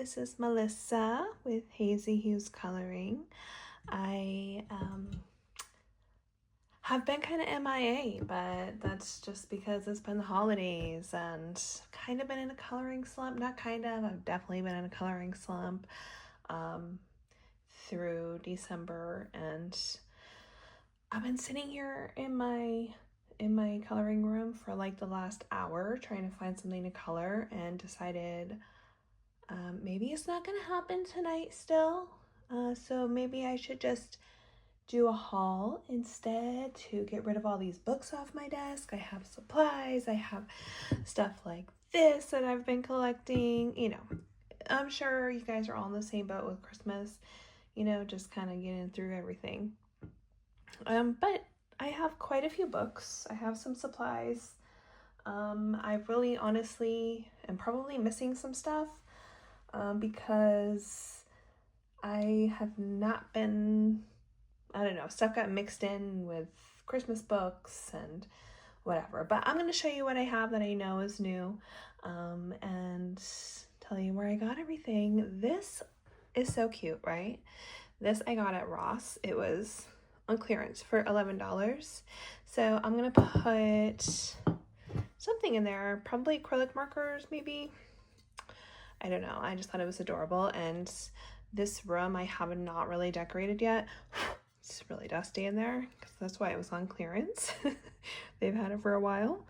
this is Melissa with Hazy Hues Coloring. I have been kind of MIA, but that's just because it's been the holidays and kind of been in a coloring slump. Not kind of, I've definitely been in a coloring slump through December, and I've been sitting here in my coloring room for like the last hour trying to find something to color, and decided maybe it's not gonna happen tonight still, so maybe I should just do a haul instead to get rid of all these books off my desk. I have supplies, I have stuff like this that I've been collecting. You know, I'm sure you guys are all in the same boat with Christmas, you know, just kind of getting through everything. But I have quite a few books. I have some supplies. I really honestly am probably missing some stuff because I have not been, I don't know, stuff got mixed in with Christmas books and whatever. But I'm going to show you what I have that I know is new, and tell you where I got everything. This is so cute, right? This I got at Ross. It was on clearance for $11. So I'm going to put something in there, probably acrylic markers maybe. I don't know. I just thought it was adorable. And this room I have not really decorated yet. It's really dusty in there because that's why it was on clearance. They've had it for a while.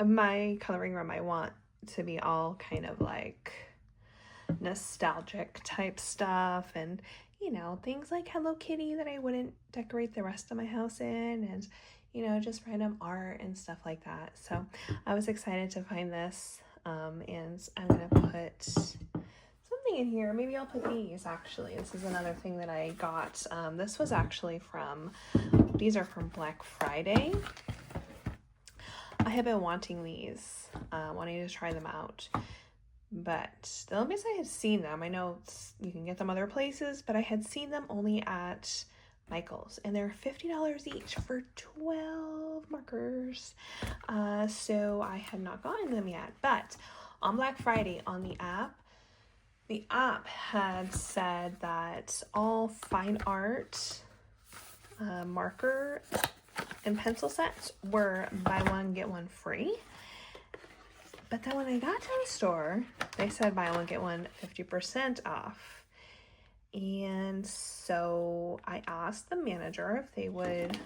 My coloring room, I want to be all kind of like nostalgic type stuff, and you know, things like Hello Kitty that I wouldn't decorate the rest of my house in, and you know, just random art and stuff like that. So I was excited to find this, and I'm gonna put something in here. Maybe I'll put these. Actually, this is another thing that I got. This was actually from, these are from Black Friday. I have been wanting these, wanting to try them out, but the only place I had seen them, I know you can get them other places, but I had seen them only at Michael's, and they're $50 each for 12 markers. So I had not gotten them yet, but on Black Friday on the app had said that all fine art marker and pencil sets were buy one get one free. But then when I got to the store, they said buy one get one 50% off. And so I asked the manager if they would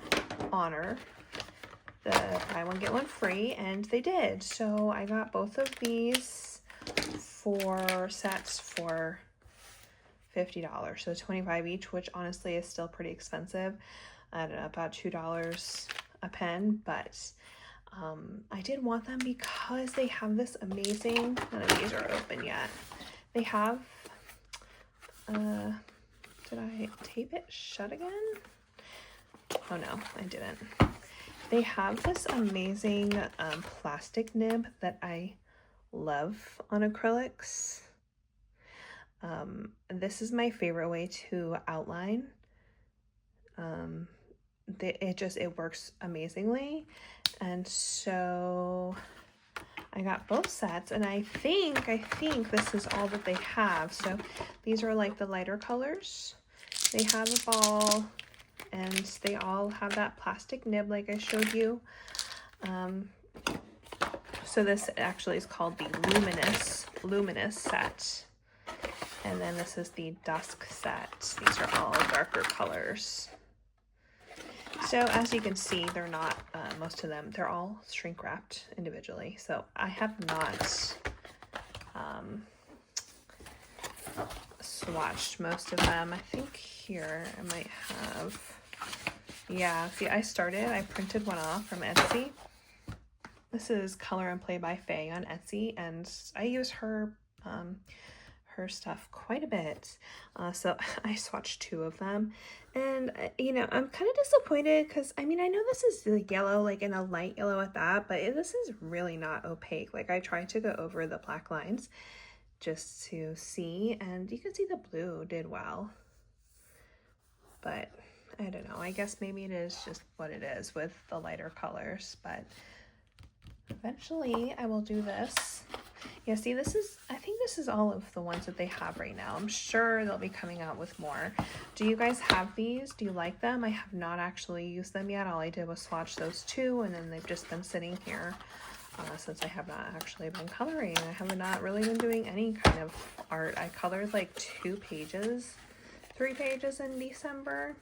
honor the buy one get one free, and they did. So I got both of these for sets for $50, so $25 each, which honestly is still pretty expensive. I don't know, about $2 a pen, but I did want them because they have this amazing, none of these are open yet. They have, did I tape it shut again? Oh no, I didn't. They have this amazing plastic nib that I love on acrylics. This is my favorite way to outline. It works amazingly, and so I got both sets, and I think this is all that they have. So these are like the lighter colors. They have a ball, and they all have that plastic nib like I showed you. So this actually is called the luminous set, and then this is the dusk set. These are all darker colors. So as you can see, they're not, most of them, they're all shrink wrapped individually. So I have not swatched most of them. I think here I might have, yeah, see I printed one off from Etsy. This is Color and Play by Faye on Etsy, and I use her stuff quite a bit, so I swatched two of them, and you know, I'm kind of disappointed because I mean, I know this is like yellow, like in a light yellow at that, but this is really not opaque. Like I tried to go over the black lines just to see, and you can see the blue did well, but I don't know, I guess maybe it is just what it is with the lighter colors. But eventually I will do this. Yeah, see, I think this is all of the ones that they have right now. I'm sure they'll be coming out with more. Do you guys have these? Do you like them? I have not actually used them yet. All I did was swatch those two, and then they've just been sitting here since I have not actually been coloring. I have not really been doing any kind of art. I colored like 3 pages in December.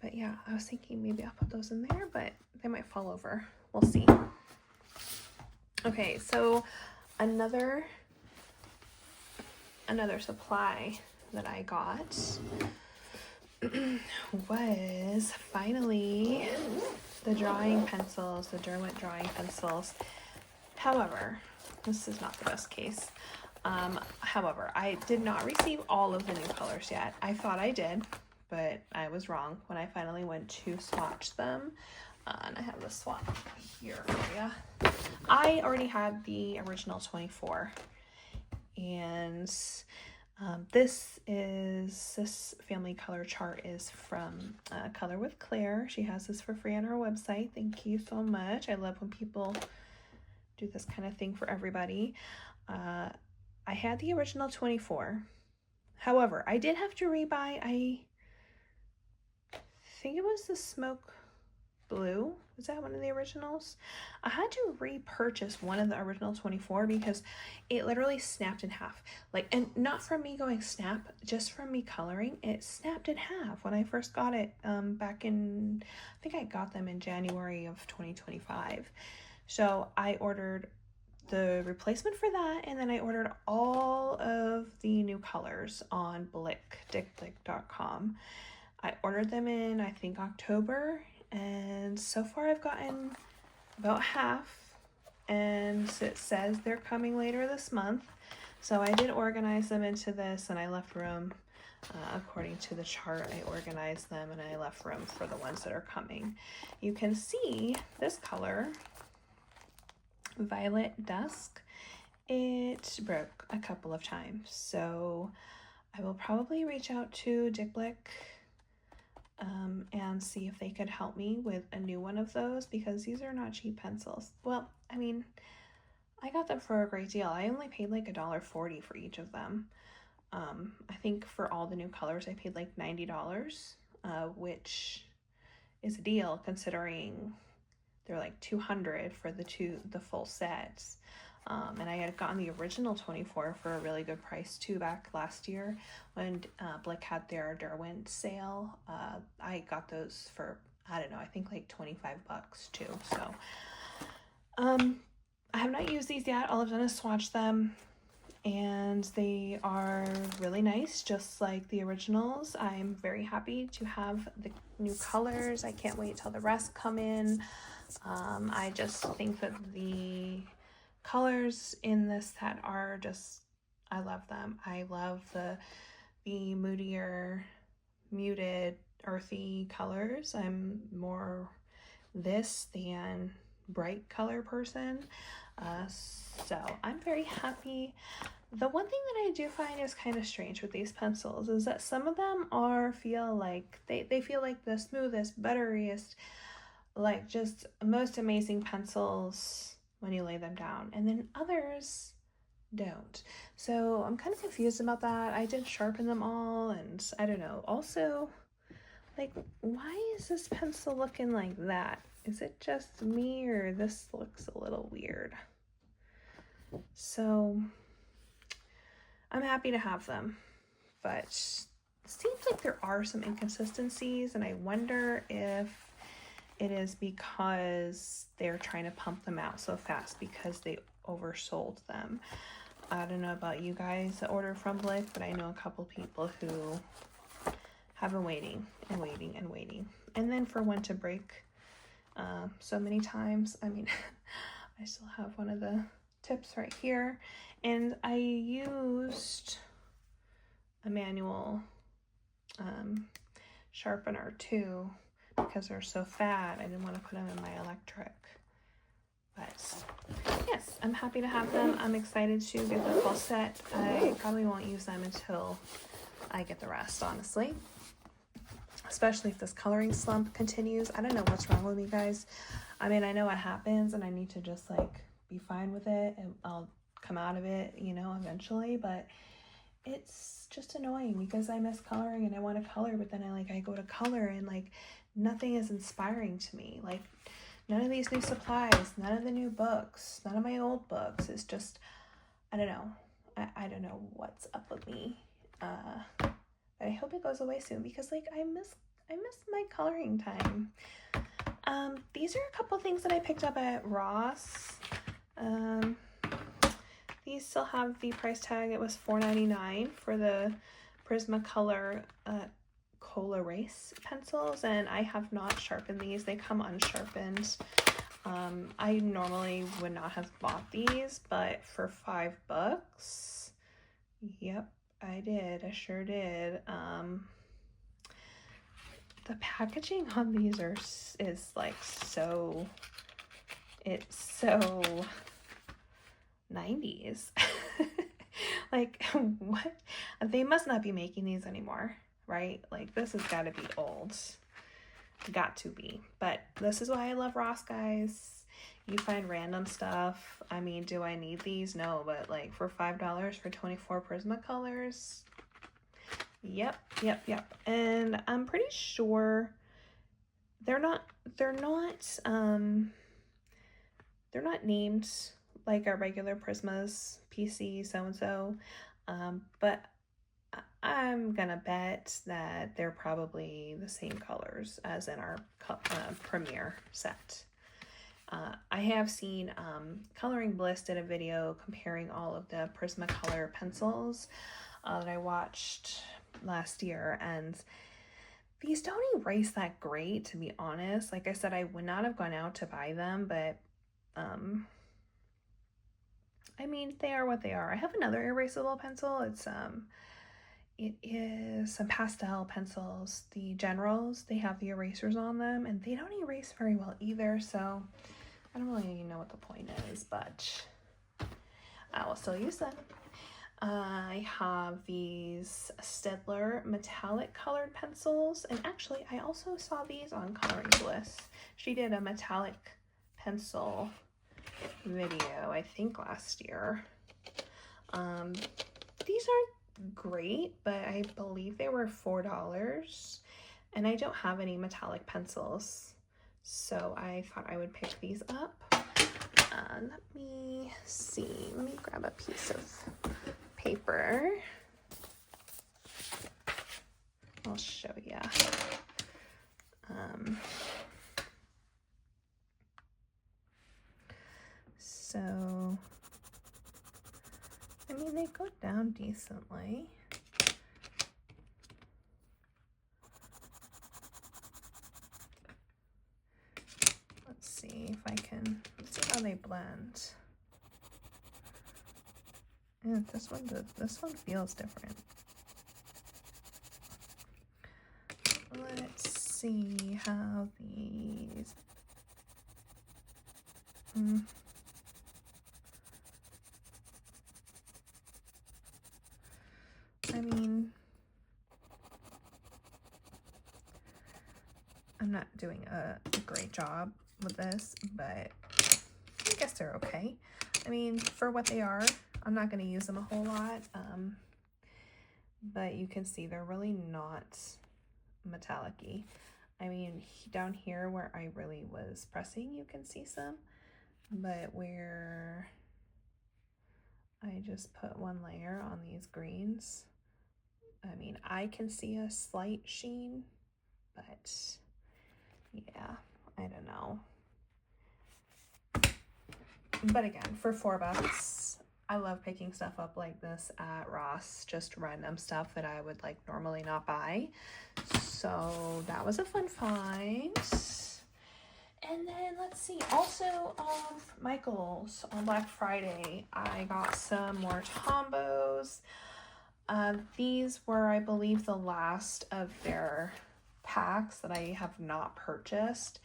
But yeah, I was thinking maybe I'll put those in there, but they might fall over. We'll see. Okay, so another supply that I got was finally the drawing pencils, the Derwent drawing pencils. However, this is not the best case. However, I did not receive all of the new colors yet. I thought I did, but I was wrong when I finally went to swatch them. And I have the swatch here for you. I already had the original 24, and this family color chart is from Color with Claire. She has this for free on her website. Thank you so much. I love when people do this kind of thing for everybody. I had the original 24. However, I did have to rebuy, I think it was the Smoke Blue. Was that one of the originals? I had to repurchase one of the original 24 because it literally snapped in half. Like, and not from me going snap, just from me coloring, it snapped in half when I first got it back in, I think I got them in January of 2025. So I ordered the replacement for that, and then I ordered all of the new colors on dickblick.com. I ordered them in, I think, October, and so far I've gotten about half, and it says they're coming later this month. So I did organize them into this, and I left room, according to the chart, I organized them, and I left room for the ones that are coming. You can see this color, Violet Dusk, it broke a couple of times, so I will probably reach out to Dick Blick and see if they could help me with a new one of those, because these are not cheap pencils. Well, I mean, I got them for a great deal. I only paid like $1.40 for each of them. I think for all the new colors I paid like $90, which is a deal considering they're like $200 for the full sets. And I had gotten the original 24 for a really good price too back last year when Blick had their Derwent sale. I got those for, I don't know, I think like $25 too. So I have not used these yet. All I've done is swatch them, and they are really nice, just like the originals. I'm very happy to have the new colors. I can't wait till the rest come in. I just think that the colors in this set are just, I love them. I love the moodier, muted, earthy colors. I'm more this than bright color person. So I'm very happy. The one thing that I do find is kind of strange with these pencils is that some of them feel like they feel like the smoothest, butteriest, like just most amazing pencils when you lay them down, and then others don't. So I'm kind of confused about that. I did sharpen them all, and I don't know. Also, like, why is this pencil looking like that? Is it just me, or this looks a little weird? So I'm happy to have them, but it seems like there are some inconsistencies, and I wonder if it is because they're trying to pump them out so fast because they oversold them. I don't know about you guys that order from Blick, but I know a couple people who have been waiting and waiting and waiting. And then for one to break so many times. I mean, I still have one of the tips right here. And I used a manual sharpener too, because they're so fat. I didn't want to put them in my electric. But yes, I'm happy to have them. I'm excited to get the full set. I probably won't use them until I get the rest, honestly. especially if this coloring slump continues. I don't know what's wrong with me, guys. I mean, I know what happens and I need to just like be fine with it and I'll come out of it, you know, eventually, but it's just annoying because I miss coloring and I want to color, but then I go to color and like nothing is inspiring to me. Like none of these new supplies, none of the new books, none of my old books. It's just, I don't know. I don't know what's up with me. But I hope it goes away soon because like I miss my coloring time. These are a couple things that I picked up at Ross. These still have the price tag. It was $4.99 for the Prismacolor Colorase pencils, and I have not sharpened these. They come unsharpened. I normally would not have bought these, but for $5, yep, I did. I sure did. The packaging on these is like so, it's so 90s. Like what? They must not be making these anymore, right? Like this has got to be old. Got to be. But this is why I love Ross, guys. You find random stuff. I mean, do I need these? No, but like for $5 for 24 Prismacolors. Yep. And I'm pretty sure they're not named like our regular Prismas, PC so-and-so, but I'm gonna bet that they're probably the same colors as in our Premiere set. I have seen Coloring Bliss did a video comparing all of the Prismacolor pencils that I watched last year, and these don't erase that great, to be honest. Like I said, I would not have gone out to buy them, but I mean, they are what they are. I have another erasable pencil. It is some pastel pencils. The Generals, they have the erasers on them, and they don't erase very well either, so I don't really know what the point is, but I will still use them. I have these Staedtler metallic colored pencils, and actually I also saw these on Coloring Bliss. She did a metallic pencil video, I think last year. These are great, but I believe they were $4, and I don't have any metallic pencils, so I thought I would pick these up. Let me see. Let me grab a piece of paper. I'll show you. So, I mean, they go down decently. Let's see if I can, let's see how they blend. Yeah, this one feels different. Let's see how these, I mean, I'm not doing a great job with this, but I guess they're okay. I mean, for what they are, I'm not going to use them a whole lot, but you can see they're really not metallic-y. I mean, down here where I really was pressing, you can see some, but where I just put one layer on these greens, I mean, I can see a slight sheen, but yeah, I don't know. But again, for $4, I love picking stuff up like this at Ross, just random stuff that I would like normally not buy. So that was a fun find. And then let's see, also Michael's on Black Friday, I got some more Tombos. These were, I believe, the last of their packs that I have not purchased.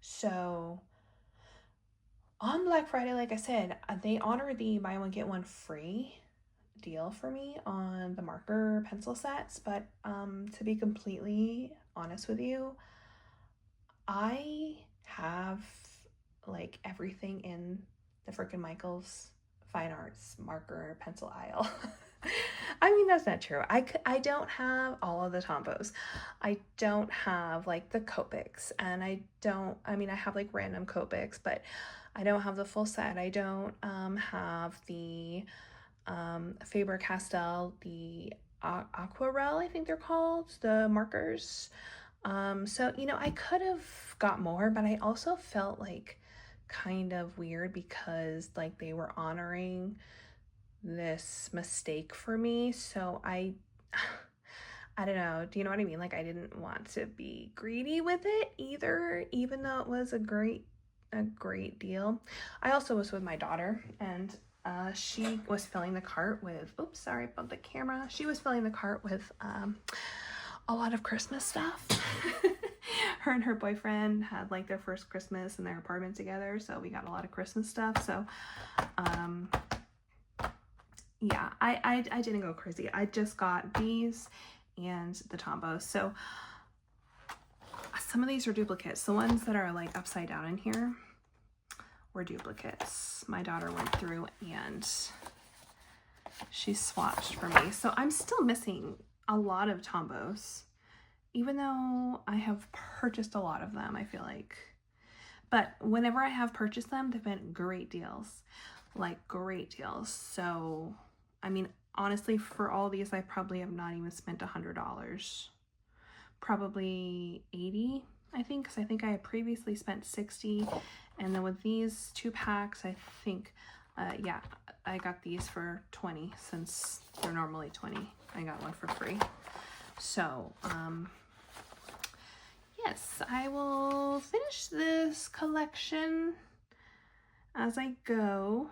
So on Black Friday, like I said, they honor the buy one get one free deal for me on the marker pencil sets, but to be completely honest with you, I have like everything in the frickin' Michaels Fine Arts marker pencil aisle. I mean, that's not true. I don't have all of the Tombos. I don't have like the Copics, and I have like random Copics, but I don't have the full set. I don't have the Faber-Castell, the Aquarelle, I think they're called, the markers. So, you know, I could have got more, but I also felt like kind of weird because like they were honoring this mistake for me. So I don't know. Do you know what I mean? Like, I didn't want to be greedy with it either, even though it was a great deal. I also was with my daughter, and she was filling the cart with, oops, sorry about the camera. She was filling the cart with a lot of Christmas stuff. Her and her boyfriend had like their first Christmas in their apartment together, so we got a lot of Christmas stuff. So yeah, I didn't go crazy. I just got these and the Tombos. So some of these are duplicates. The ones that are like upside down in here were duplicates. My daughter went through and she swatched for me. So I'm still missing a lot of Tombos, even though I have purchased a lot of them, I feel like. But whenever I have purchased them, they've been great deals. Like, great deals. So, I mean, honestly, for all these, I probably have not even spent $100. Probably 80, I think, because I think I had previously spent 60. And then with these 2 packs, I think, yeah, I got these for 20 since they're normally 20. I got one for free. So, yes, I will finish this collection as I go.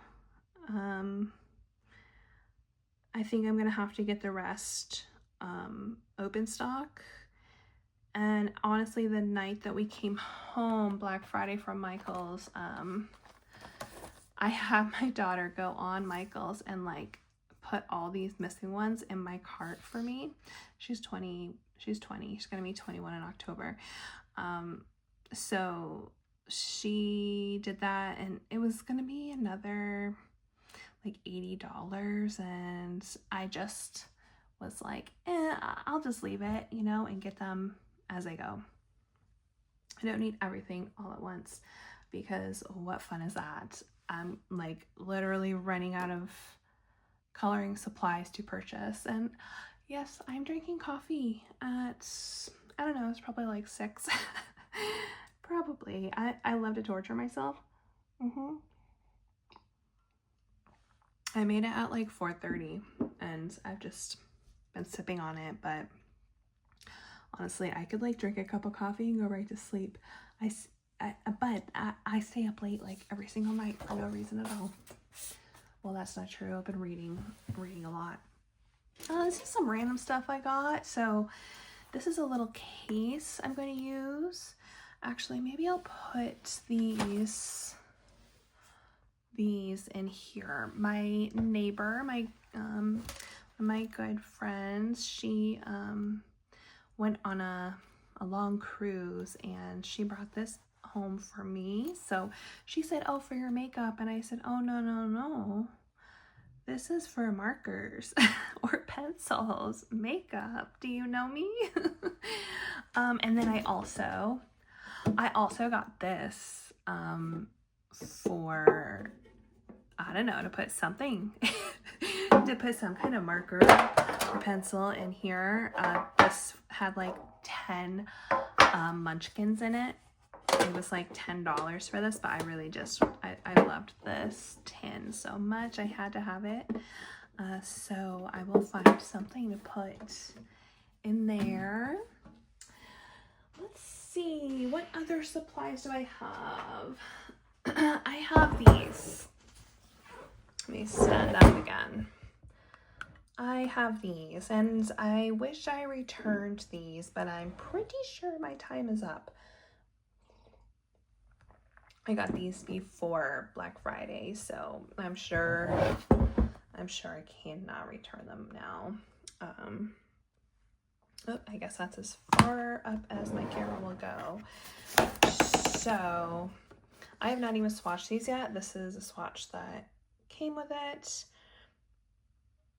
I think I'm gonna have to get the rest open stock. And honestly, the night that we came home, Black Friday from Michaels, I had my daughter go on Michaels and like put all these missing ones in my cart for me. She's 20. She's gonna be 21 in October. So she did that, and it was gonna be another like $80, and I just was like, I'll just leave it, you know, and get them as I go. I don't need everything all at once, because what fun is that? I'm like literally running out of coloring supplies to purchase. And yes, I'm drinking coffee at, I don't know, it's probably like 6. Probably. I love to torture myself. I made it at like 4:30, and I've just been sipping on it, but honestly, I could like drink a cup of coffee and go right to sleep. But I stay up late like every single night for no reason at all. Well, that's not true. I've been reading a lot. This is some random stuff I got. So this is a little case I'm going to use. Actually, maybe I'll put these in here. My neighbor, my good friend, she went on a long cruise, and she brought this home for me. So she said, oh, for your makeup. And I said, oh, no. This is for markers or pencils. Makeup. Do you know me? And then I also got this for, I don't know, to put something to put some kind of marker or pencil in here. This had like 10 munchkins in it. It was like $10 for this, but I really just, I loved this tin so much. I had to have it. So I will find something to put in there. Let's see, what other supplies do I have? I have these. Let me stand up again. I have these, and I wish I returned these, but I'm pretty sure my time is up. I got these before Black Friday, so I'm sure I cannot return them now. Oh, I guess that's as far up ago. So I have not even swatched these yet. This is a swatch that came with it.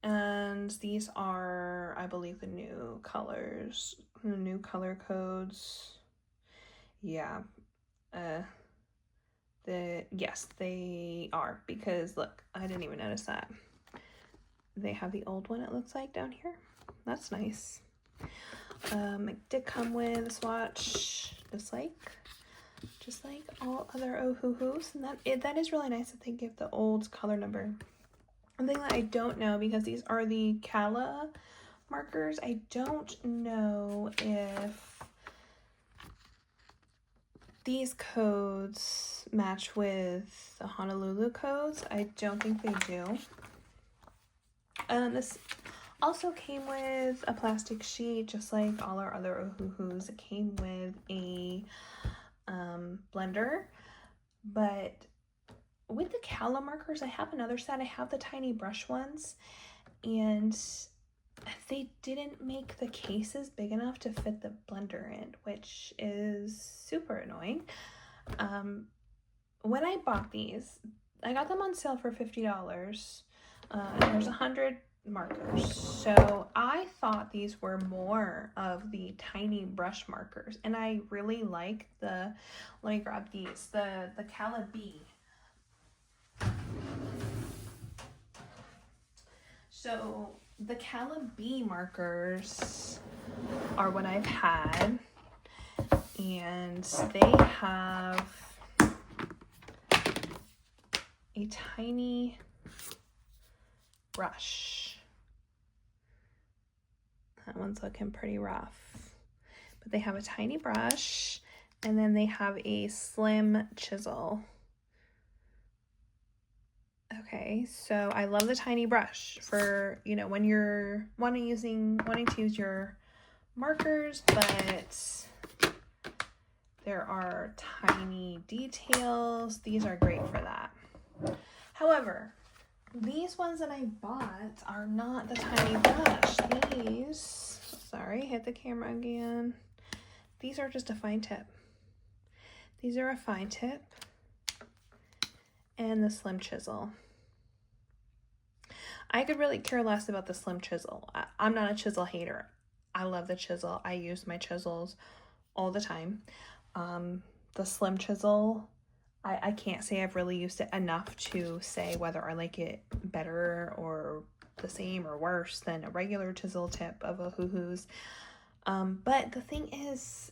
And these are, I believe, the new colors, the new color codes. Yeah. Yes, they are, because look, I didn't even notice that. They have the old one, it looks like, down here. That's nice. It did come with a swatch, just like all other Ohuhus, and that is really nice that they give the old color number. One thing that I don't know, because these are the Kala markers, I don't know if these codes match with the Honolulu codes. I don't think they do. This also came with a plastic sheet, just like all our other Ohuhus. It came with a blender, but with the Kala markers, I have another set. I have the tiny brush ones, and they didn't make the cases big enough to fit the blender in, which is super annoying. When I bought these, I got them on sale for $50. There's 100 markers, so I thought these were more of the tiny brush markers, and I really like the, let me grab these, the Kala B. So the Kala B markers are what I've had, and they have a tiny brush. That one's looking pretty rough, but they have a tiny brush, and then they have a slim chisel. Okay, so I love the tiny brush for, you know, when you're wanting to use your markers, but there are tiny details. These are great for that. However, these ones that I bought are not the tiny brush. These, sorry, hit the camera again. These are just a fine tip. These are a fine tip and the slim chisel. I could really care less about the slim chisel. I'm not a chisel hater. I love the chisel. I use my chisels all the time. The slim chisel, I can't say I've really used it enough to say whether I like it better or the same or worse than a regular chisel tip of Ohuhus. But the thing is,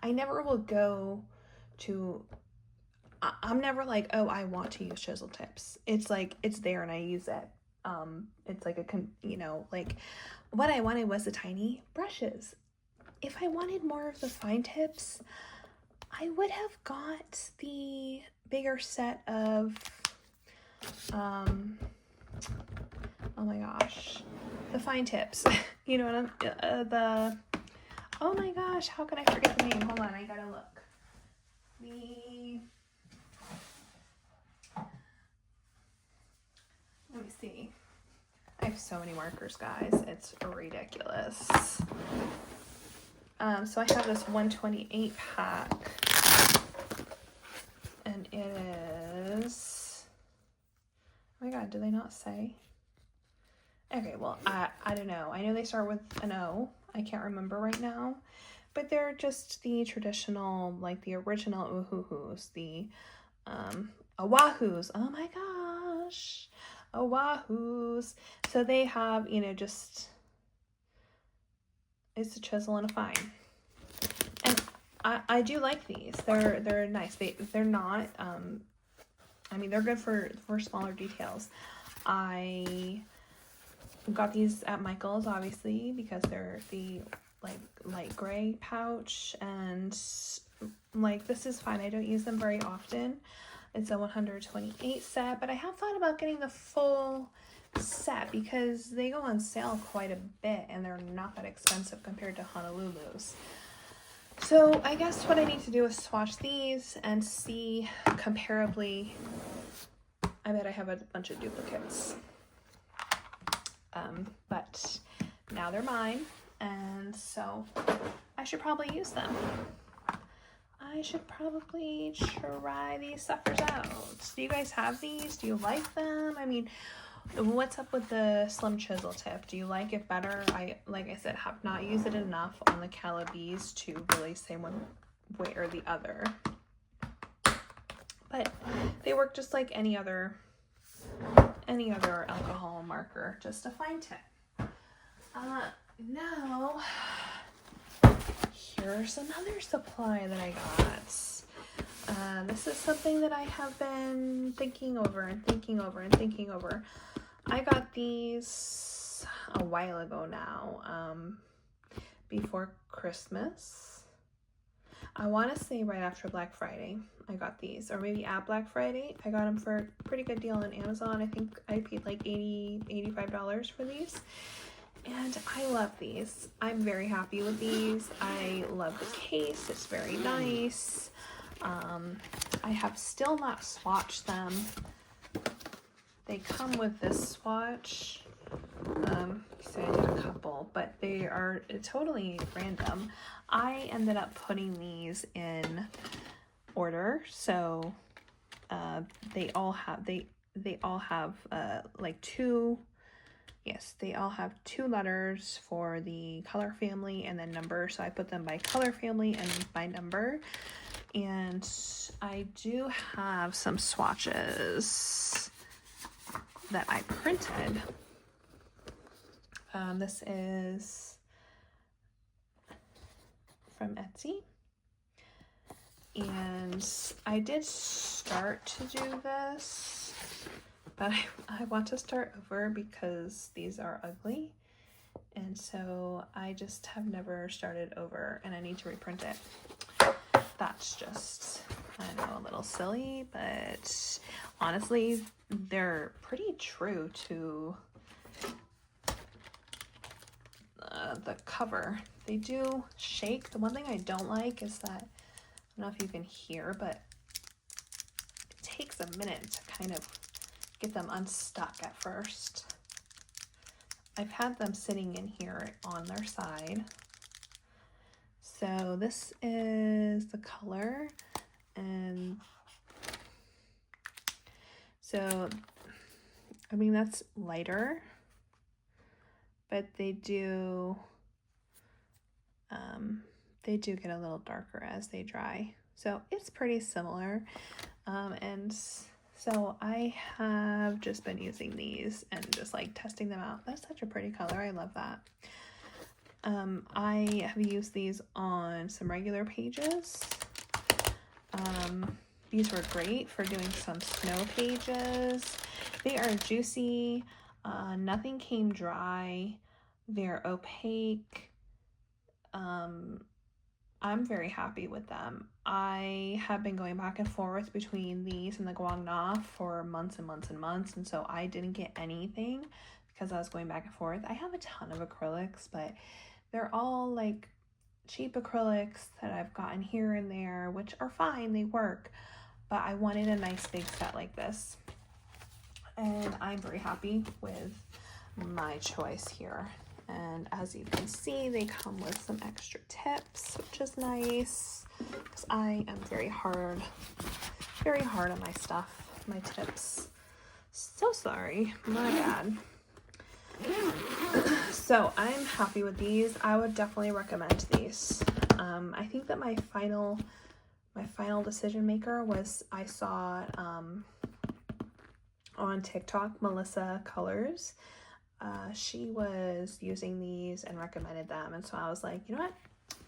I never will go to, I'm never like, oh, I want to use chisel tips. It's like, it's there and I use it. It's like like what I wanted was the tiny brushes. If I wanted more of the fine tips, I would have got the bigger set of, oh my gosh, the fine tips. You know what I'm, oh my gosh, how can I forget the name? Hold on, I gotta look. Let me see. I have so many markers, guys. It's ridiculous. So I have this 128 pack, and it is, oh my god, do they not say? Okay, well, I don't know. I know they start with an O. I can't remember right now, but they're just the traditional, like the original Ohuhus, the Oahus. Oh my gosh, Oahus. So they have, you know, just, it's a chisel and a fine. And I do like these. They're nice. They're not, I mean, they're good for smaller details. I got these at Michael's, obviously, because they're the like light gray pouch, and like this is fine. I don't use them very often. It's a 128 set, but I have thought about getting the full set because they go on sale quite a bit and they're not that expensive compared to Honolulu's. So I guess what I need to do is swatch these and see comparably. I bet I have a bunch of duplicates. But now they're mine, and so I should probably use them. I should probably try these suckers out. Do you guys have these? Do you like them? I mean, what's up with the slim chisel tip? Do you like it better? Like I said, have not used it enough on the Calibis to really say one way or the other. But they work just like any other alcohol marker, just a fine tip. Now, here's another supply that I got. This is something that I have been thinking over. I got these a while ago now, before Christmas. I want to say right after Black Friday I got these, or maybe at Black Friday. I got them for a pretty good deal on Amazon. I think I paid like $85 for these. And I love these. I'm very happy with these. I love the case. It's very nice. I have still not swatched them. They come with this swatch. So I did a couple, but they are totally random. I ended up putting these in order. So they all have like two. Yes, they all have 2 letters for the color family and then number. So I put them by color family and by number. And I do have some swatches that I printed. This is from Etsy. And I did start to do this, but I want to start over because these are ugly. And so I just have never started over and I need to reprint it. That's just, I know, a little silly, but honestly, they're pretty true to the cover. They do shake. The one thing I don't like is that, I don't know if you can hear, but it takes a minute to kind of get them unstuck at first. I've had them sitting in here on their side. So this is the color, and so I mean that's lighter, but they do get a little darker as they dry. So it's pretty similar, and so I have just been using these and just like testing them out. That's such a pretty color. I love that. I have used these on some regular pages. These were great for doing some snow pages. They are juicy. Nothing came dry. They're opaque. I'm very happy with them. I have been going back and forth between these and the Guangna for months and months and months, and so I didn't get anything because I was going back and forth. I have a ton of acrylics, but they're all like cheap acrylics that I've gotten here and there, which are fine, they work, but I wanted a nice big set like this, and I'm very happy with my choice here. And as you can see, they come with some extra tips, which is nice because I am very hard on my stuff, my tips. So sorry, my bad. So I'm happy with these. I would definitely recommend these. I think that my final decision maker was, I saw on TikTok, Melissa Colors. She was using these and recommended them, and so I was like, you know what,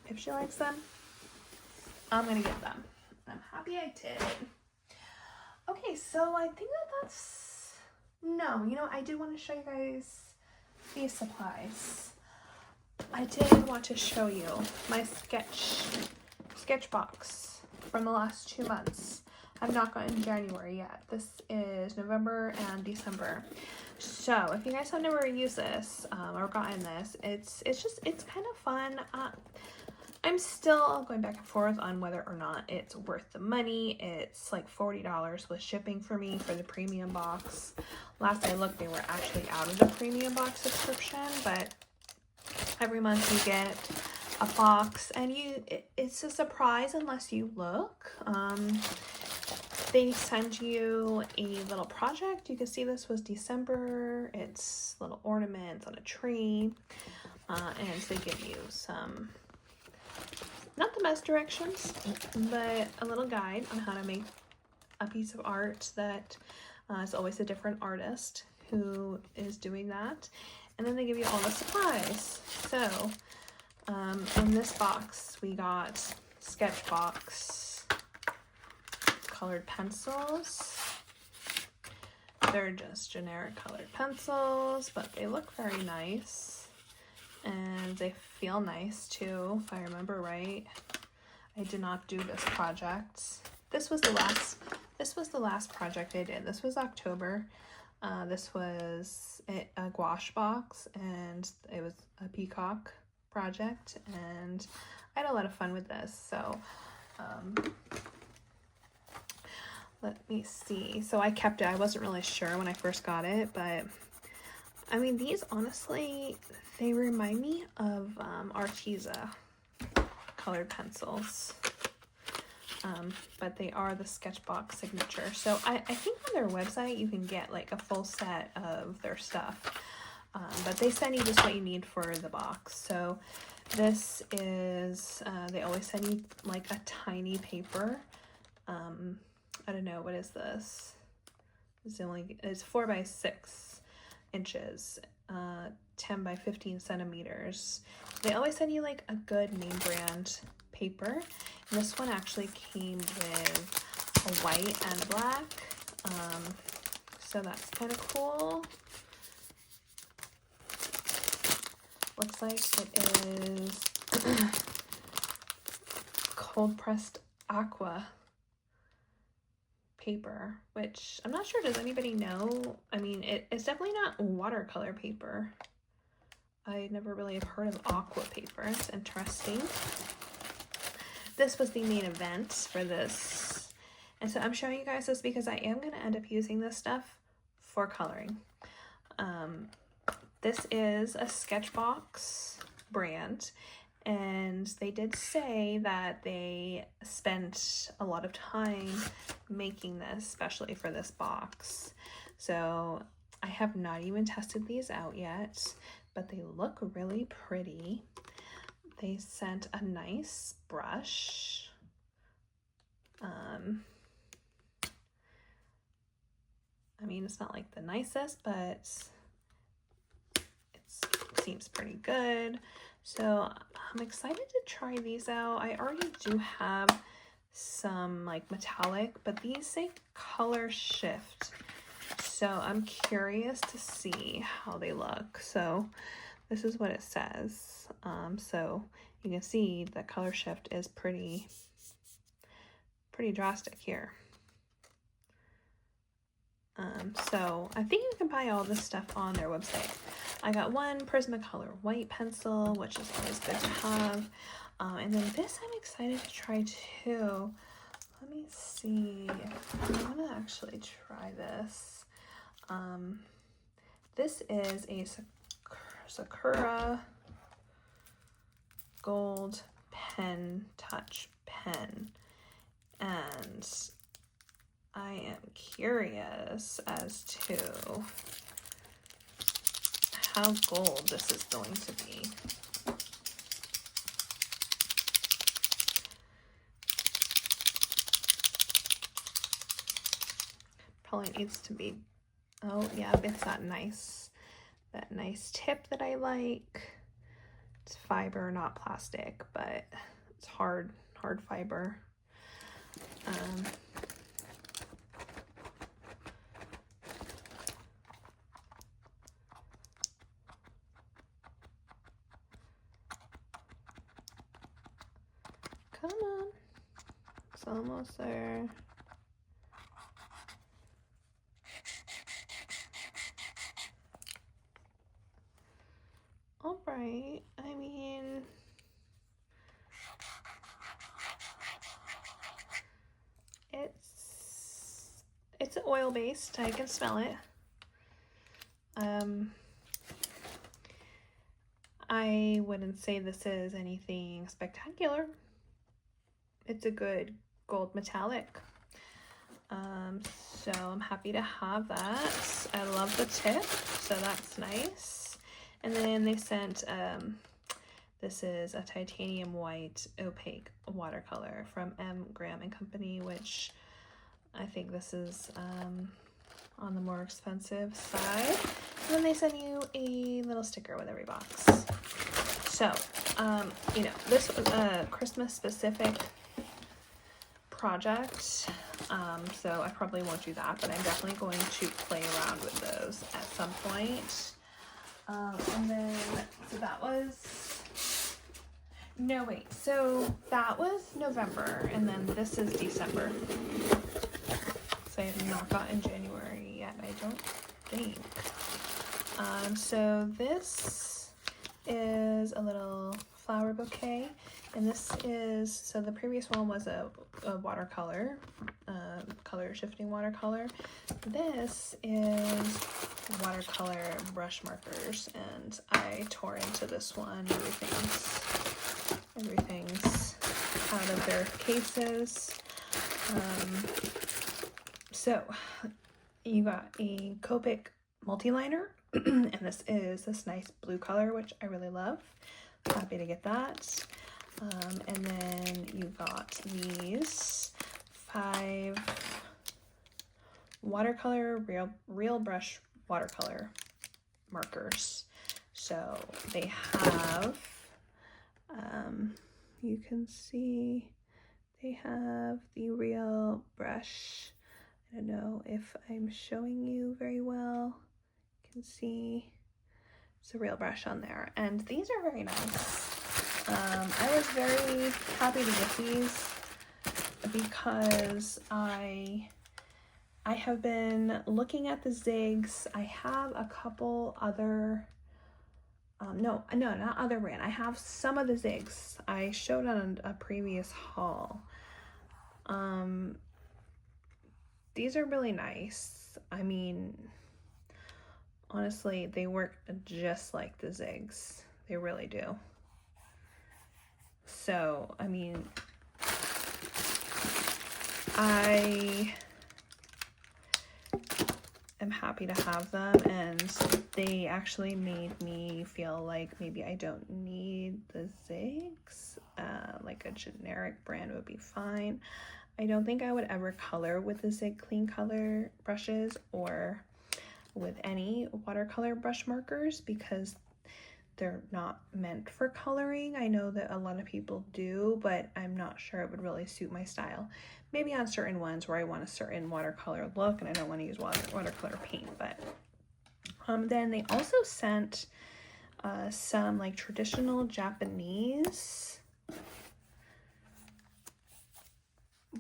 if she likes them, I'm gonna get them. I'm happy I did. Okay, so I think that's I did want to show you guys these supplies. I did want to show you my sketch box from the last 2 months. I've not gotten January yet. This is November and December. So if you guys have never used this or gotten this, it's kind of fun. I'm still going back and forth on whether or not it's worth the money. It's like $40 with shipping for me for the premium box. Last I looked, they were actually out of the premium box subscription, but every month you get a box, and it's a surprise unless you look. They send you a little project. You can see this was December. It's little ornaments on a tree, and they give you some, not the best directions, but a little guide on how to make a piece of art that is always a different artist who is doing that. And then they give you all the supplies. So in this box we got sketch box, colored pencils. They're just generic colored pencils, but they look very nice and they feel nice too, if I remember right. I did not do this project. This was the last project I did. This was October. This was a gouache box, and it was a peacock project, and I had a lot of fun with this. So let me see. So I kept it. I wasn't really sure when I first got it, but I mean, these honestly, they remind me of Arteza colored pencils. But they are the Sketchbox signature. So I think on their website you can get like a full set of their stuff. But they send you just what you need for the box. So this is, they always send you like a tiny paper. I don't know, what is this? It's 4 by 6 inches, 10 by 15 centimeters. They always send you like a good name brand paper. And this one actually came with a white and black, so that's kind of cool. Looks like it is cold pressed aqua paper, which I'm not sure, does anybody know? I mean, it's definitely not watercolor paper. I never really have heard of aqua paper. It's interesting. This was the main event for this, and so I'm showing you guys this because I am going to end up using this stuff for coloring. This is a Sketchbox brand, and they did say that they spent a lot of time making this, especially for this box. So I have not even tested these out yet, but they look really pretty. They sent a nice brush. I mean, it's not like the nicest, but it seems pretty good. So I'm excited to try these out. I already do have some like metallic, but these say color shift. So I'm curious to see how they look. So this is what it says. So you can see the color shift is pretty drastic here. So I think you can buy all this stuff on their website. I got one Prismacolor white pencil, which is always good to have. And then this I'm excited to try too. Let me see. I'm gonna actually try this. This is a Sakura gold pen touch pen, and I am curious as to how gold this is going to be. Probably needs to be, oh yeah, it's that nice tip that I like. It's fiber, not plastic, but it's hard fiber. Come on, it's almost there. All right, I mean, it's oil based. I can smell it. I wouldn't say this is anything spectacular. It's a good gold metallic. So I'm happy to have that. I love the tip, so that's nice. And then they sent, this is a titanium white opaque watercolor from M. Graham and Company, which I think this is on the more expensive side. And then they send you a little sticker with every box. So, you know, this was a Christmas specific project, so I probably won't do that, but I'm definitely going to play around with those at some point. And then, so that was, no wait, so that was November, and then this is December. So I have not gotten January yet, I don't think. So this is a little flower bouquet, and this is, so the previous one was a watercolor, color shifting watercolor. This is watercolor brush markers, and I tore into this one. Everything's out of their cases. So you got a Copic multi-liner, and this is this nice blue color, which I really love. Happy to get that. And then you got these 5 watercolor real brush watercolor markers. So they have, you can see they have the real brush. I don't know if I'm showing you very well. You can see it's a real brush on there, and these are very nice. I was very happy to get these because I have been looking at the zigs. I have a couple other, no, not other brand. I have some of the zigs I showed on a previous haul. These are really nice. I mean, honestly, they work just like the zigs. They really do. So, I mean, I am happy to have them, and they actually made me feel like maybe I don't need the zigs. Like a generic brand would be fine. I don't think I would ever color with the Zig Clean Color brushes or with any watercolor brush markers because they're not meant for coloring. I know that a lot of people do, but I'm not sure it would really suit my style. Maybe on certain ones where I want a certain watercolor look and I don't want to use watercolor paint. But then they also sent some like traditional Japanese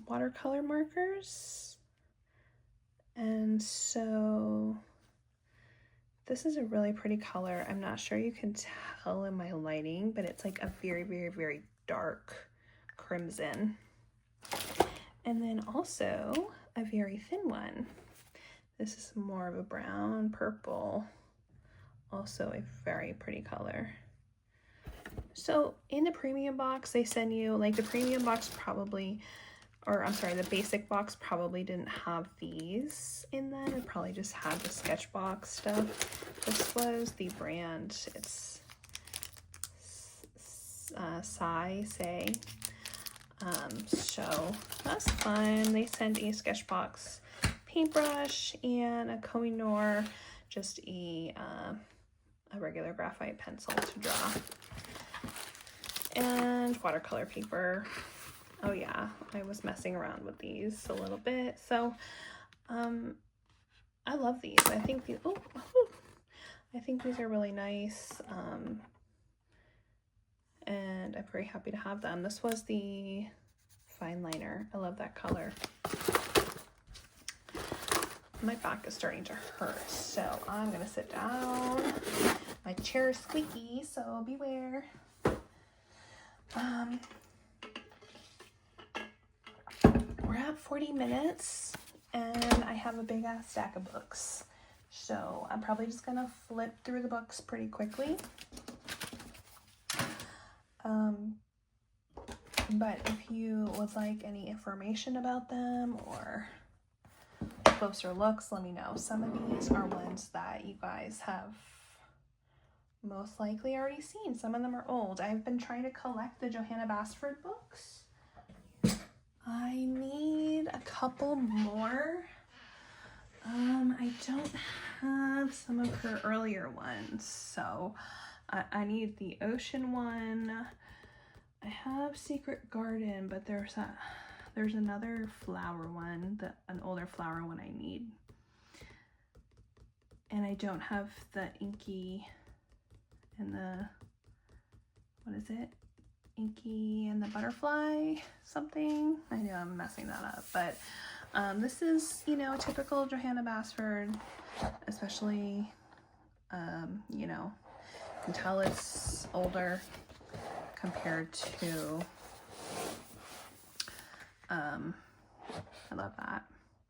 watercolor markers, and so this is a really pretty color. I'm not sure you can tell in my lighting, but it's like a very, very, very dark crimson. And then also a very thin one. This is more of a brown purple, also a very pretty color. So in the premium box, they send you, like the premium box probably, or I'm sorry, the basic box probably didn't have these in them. It probably just had the Sketchbox stuff. This was the brand, it's Say. So that's fun. They sent a Sketchbox paintbrush and a Koh-i-Noor, just a regular graphite pencil to draw, and watercolor paper. Oh yeah, I was messing around with these a little bit. So I love these. I think these, I think these are really nice. And I'm very happy to have them. This was the fine liner. I love that color. My back is starting to hurt, so I'm gonna sit down. My chair is squeaky, so beware. We're at 40 minutes and I have a big ass stack of books. So I'm probably just gonna flip through the books pretty quickly. But if you would like any information about them or closer looks, let me know. Some of these are ones that you guys have most likely already seen. Some of them are old. I've been trying to collect the Johanna Basford books. I need a couple more. I don't have some of her earlier ones, so I need the ocean one. I have Secret Garden, but there's another flower one, an older flower one I need. And I don't have the Inky and the, what is it? Inky and the Butterfly something. I know I'm messing that up, but this is, you know, a typical Johanna Basford, especially, you know, you can tell it's older compared to, I love that.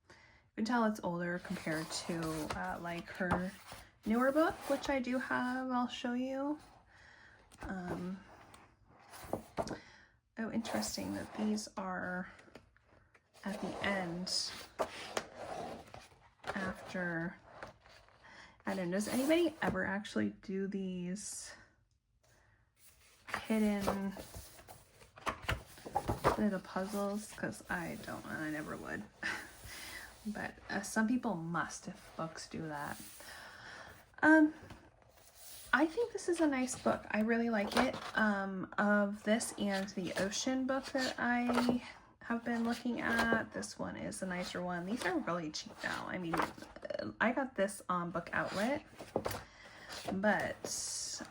You can tell it's older compared to like her newer book, which I do have, I'll show you. Oh, interesting that these are at the end after, I don't know, does anybody ever actually do these hidden little puzzles? Because I don't, and I never would. But some people must if books do that. I think this is a nice book. I really like it. Of this and the ocean book that I have been looking at, this one is a nicer one. These are really cheap now. I mean, I got this on Book Outlet, but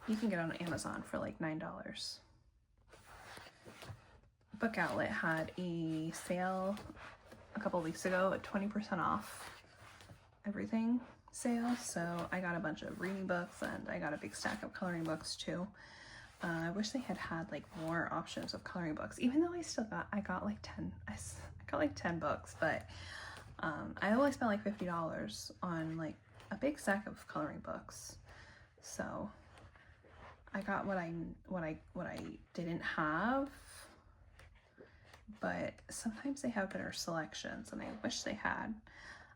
you can get it on Amazon for like $9. Book Outlet had a sale a couple weeks ago at 20% off everything sale, so I got a bunch of reading books and I got a big stack of coloring books too. I wish they had like more options of coloring books, even though I got like 10 books, but I only spent like $50 on like a big stack of coloring books, so I got what I didn't have. But sometimes they have better selections and I wish they had.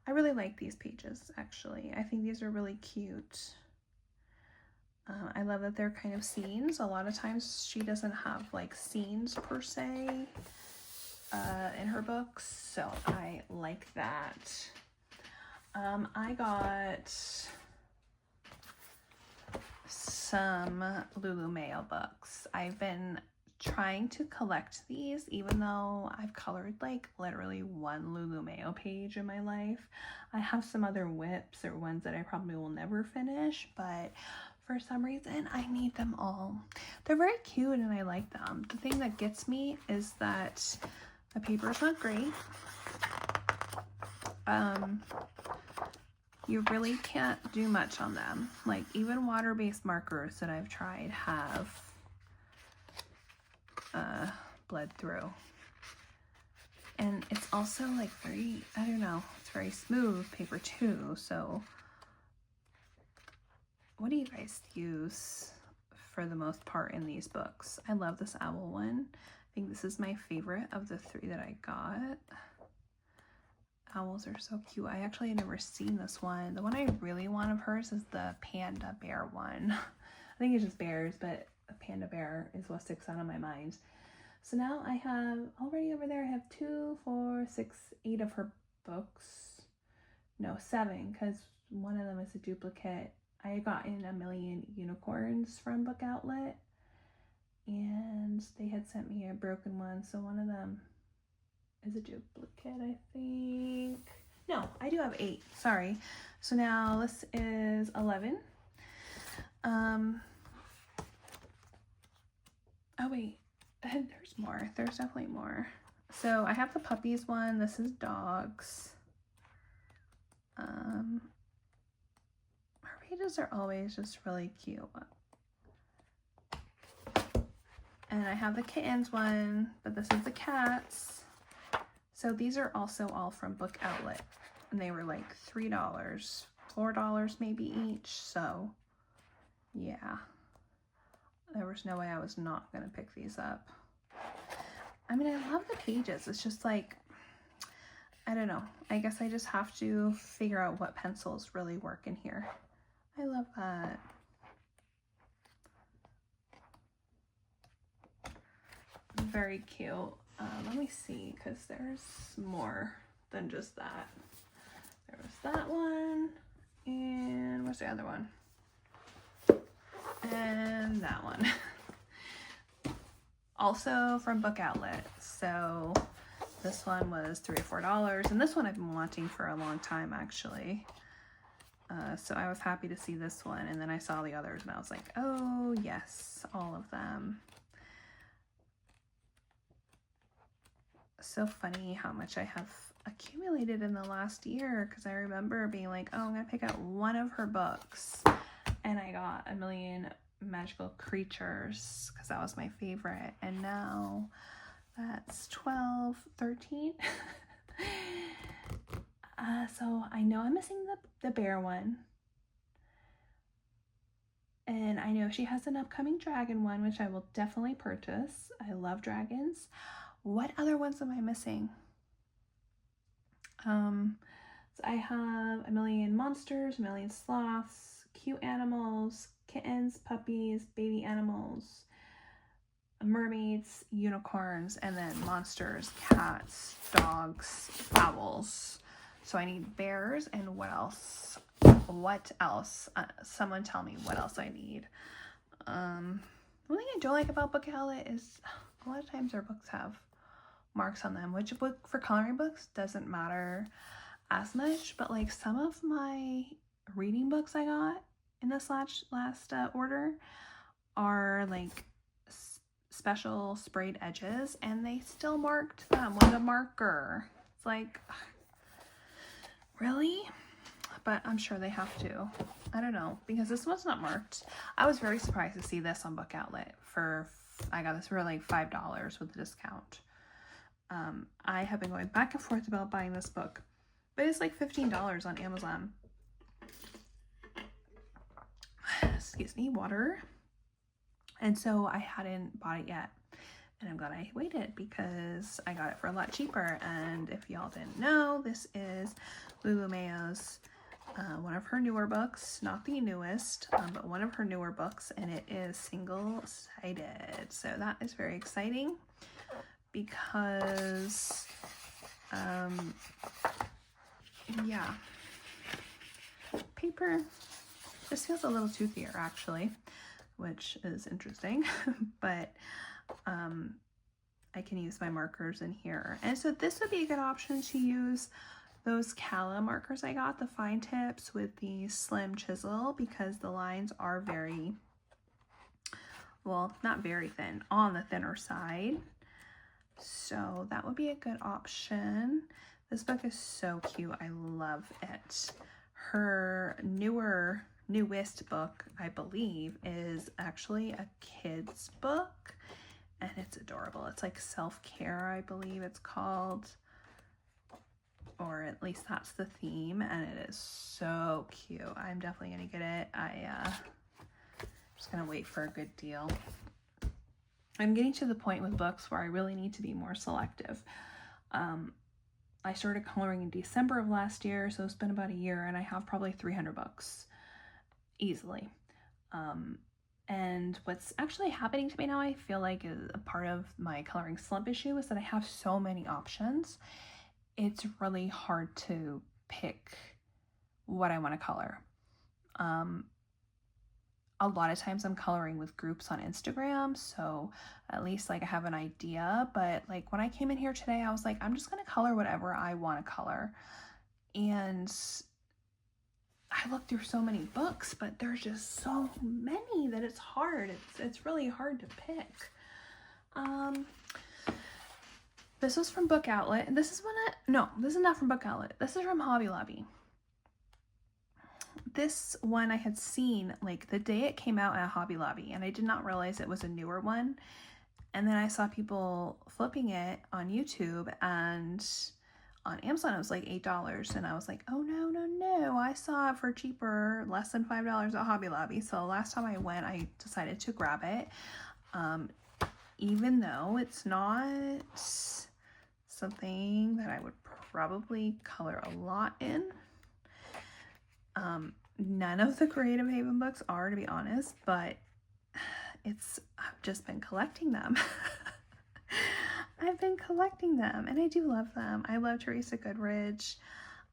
I really like these pages, actually. I think these are really cute. I love that they're kind of scenes. A lot of times she doesn't have like scenes per se in her books, so I like that. I got some Lulu Mayo books. I've been trying to collect these, even though I've colored like literally one Lulu Mayo page in my life. I have some other whips or ones that I probably will never finish, but for some reason I need them all. They're very cute and I like them. The thing that gets me is that the paper is not great. You really can't do much on them. Like even water-based markers that I've tried have bled through. And it's also like very, I don't know, it's very smooth paper too. So what do you guys use for the most part in these books? I love this owl one. I think this is my favorite of the three that I got. Owls are so cute. I actually had never seen this one. The one I really want of hers is the panda bear one. I think it's just bears, but a panda bear is what sticks out of my mind. So now I have, already over there, I have 2, 4, 6, 8 of her books. No, 7, because one of them is a duplicate. I had gotten A Million Unicorns from Book Outlet, and they had sent me a broken one, so one of them is a duplicate, I think. No, I do have 8, sorry. So now this is 11. Oh wait, there's more. There's definitely more. So I have the puppies one. This is dogs. Her pages are always just really cute. And I have the kittens one, but this is the cats. So these are also all from Book Outlet, and they were like $3, $4 maybe each. So Yeah. There was no way I was not going to pick these up. I mean, I love the pages. It's just like, I don't know. I guess I just have to figure out what pencils really work in here. I love that. Very cute. Let me see, because there's more than just that. There was that one, and what's the other one? And that one. Also from Book Outlet. So this one was $3 or $4, and this one I've been wanting for a long time, actually. So I was happy to see this one, and then I saw the others, and I was like, oh yes, all of them. So funny how much I have accumulated in the last year, because I remember being like, oh, I'm gonna pick out one of her books, and I got A Million Magical Creatures because that was my favorite, and now that's 12, 13. So I know I'm missing the bear one, and I know she has an upcoming dragon one, which I will definitely purchase. I love dragons. What other ones am I missing? So I have A Million Monsters, A Million Sloths, Cute Animals, Kittens, Puppies, Baby Animals, Mermaids, Unicorns, and then Monsters, Cats, Dogs, Owls. So I need bears, and what else? What else? Someone tell me what else I need. The only thing I don't like about Book Outlet is a lot of times their books have marks on them, which book for coloring books doesn't matter as much, but like some of my reading books I got in this last order are like special sprayed edges, and they still marked them with a marker. It's like, really? But I'm sure they have to. I don't know, because this one's not marked. I was very surprised to see this on Book Outlet I got this for like $5 with the discount. I have been going back and forth about buying this book, but it's like $15 on Amazon. Excuse me, water. And so I hadn't bought it yet, and I'm glad I waited because I got it for a lot cheaper. And if y'all didn't know, this is Lulu Mayo's one of her newer books, not the newest, but one of her newer books, and it is single-sided. So that is very exciting because, yeah, paper, this feels a little toothier actually, which is interesting, but I can use my markers in here. And so this would be a good option to use those Cala markers I got, the fine tips with the slim chisel, because the lines are very, well, not very thin, on the thinner side. So that would be a good option. This book is so cute. I love it. Her newest book, I believe, is actually a kid's book, and it's adorable. It's like self-care, I believe it's called, or at least that's the theme, and it is so cute. I'm definitely gonna get it. Just gonna wait for a good deal. I'm getting to the point with books where I really need to be more selective. I started coloring in December of last year, so it's been about a year, and I have probably 300 books easily. And what's actually happening to me now, I feel like, is a part of my coloring slump issue, is that I have so many options. It's really hard to pick what I want to color. A lot of times I'm coloring with groups on Instagram, so at least like I have an idea, but like when I came in here today, I was like, I'm just gonna color whatever I want to color. And I looked through so many books, but there's just so many that it's hard. It's really hard to pick. This was from Book Outlet, and this is this is not from Book Outlet. This is from Hobby Lobby. This one I had seen like the day it came out at Hobby Lobby, and I did not realize it was a newer one. And then I saw people flipping it on YouTube, and on Amazon it was like $8, and I was like, oh no, no, no, I saw it for cheaper, less than $5 at Hobby Lobby. So last time I went, I decided to grab it. Even though it's not something that I would probably color a lot in. None of the Creative Haven books are, to be honest, but I've just been collecting them. I've been collecting them, and I do love them. I love Teresa Goodrich.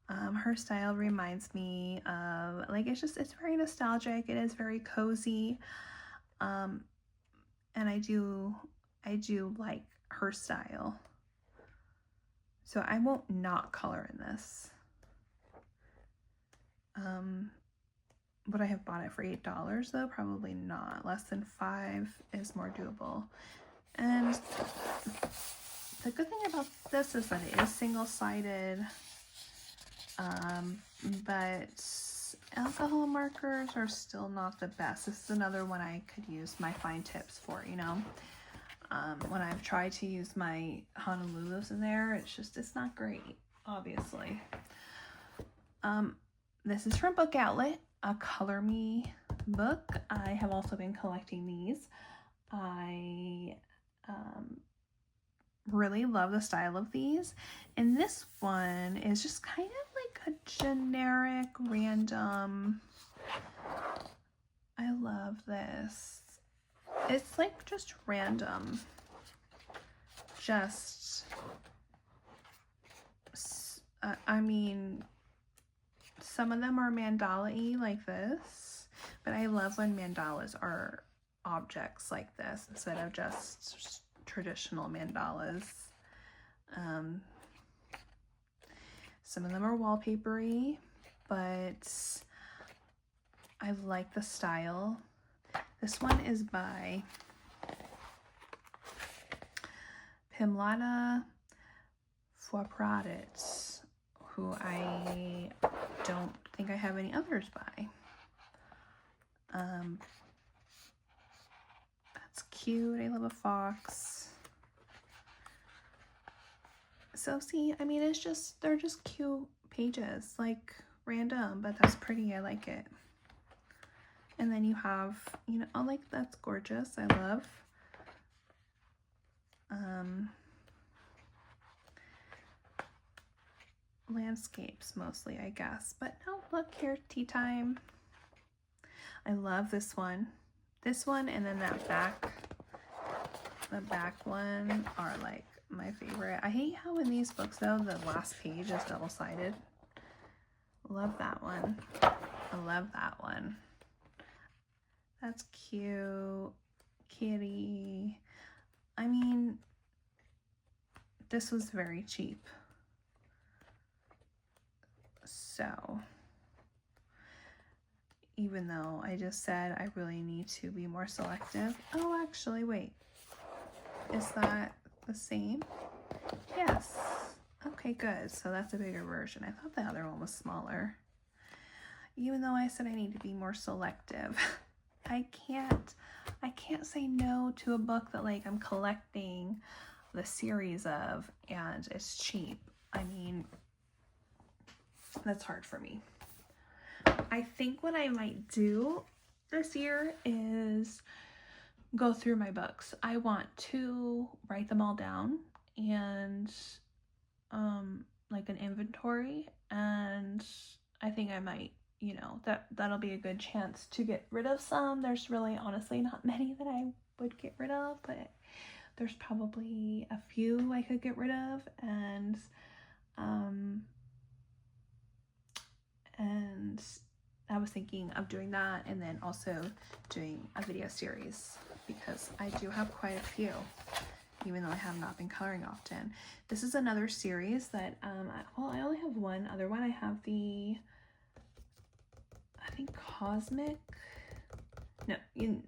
Her style reminds me of, like, it's very nostalgic. It is very cozy. And I do like her style. So I won't not color in this. Would I have bought it for $8 though? Probably not. Less than $5 is more doable. And the good thing about this is that it is single-sided, but alcohol markers are still not the best. This is another one I could use my fine tips for, you know. When I've tried to use my Honolulu's in there, it's not great, obviously. This is from Book Outlet, a Color Me book. I have also been collecting these. I really love the style of these, and this one is just kind of like a generic random. I love this. It's like just random, just I mean, some of them are mandala-y like this, but I love when mandalas are objects like this instead of just traditional mandalas. Some of them are wallpapery, but I like the style. This one is by Pimlada Fuapradit, who I don't think I have any others by. That's cute. I love a fox. So see, I mean, they're just cute pages, like random, but that's pretty. I like it. And then you have, you know, oh, like, that's gorgeous. I love. Landscapes mostly, I guess. But no, look here, tea time. I love this one. This one and then the back one are like my favorite. I hate how in these books though, the last page is double-sided. Love that one. I love that one. That's cute. Kitty. I mean, this was very cheap. So, even though I just said I really need to be more selective. Oh, actually, wait. Is that the same? Yes. Okay, good. So that's a bigger version. I thought the other one was smaller. Even though I said I need to be more selective. I can't say no to a book that, like, I'm collecting the series of and it's cheap. I mean, that's hard for me. I think what I might do this year is go through my books. I want to write them all down and like an inventory, and I think I might, you know, that'll be a good chance to get rid of some. There's really honestly not many that I would get rid of, but there's probably a few I could get rid of, and I was thinking of doing that, and then also doing a video series because I do have quite a few, even though I have not been coloring often. This is another series that, well, I only have one other one. I have the, I think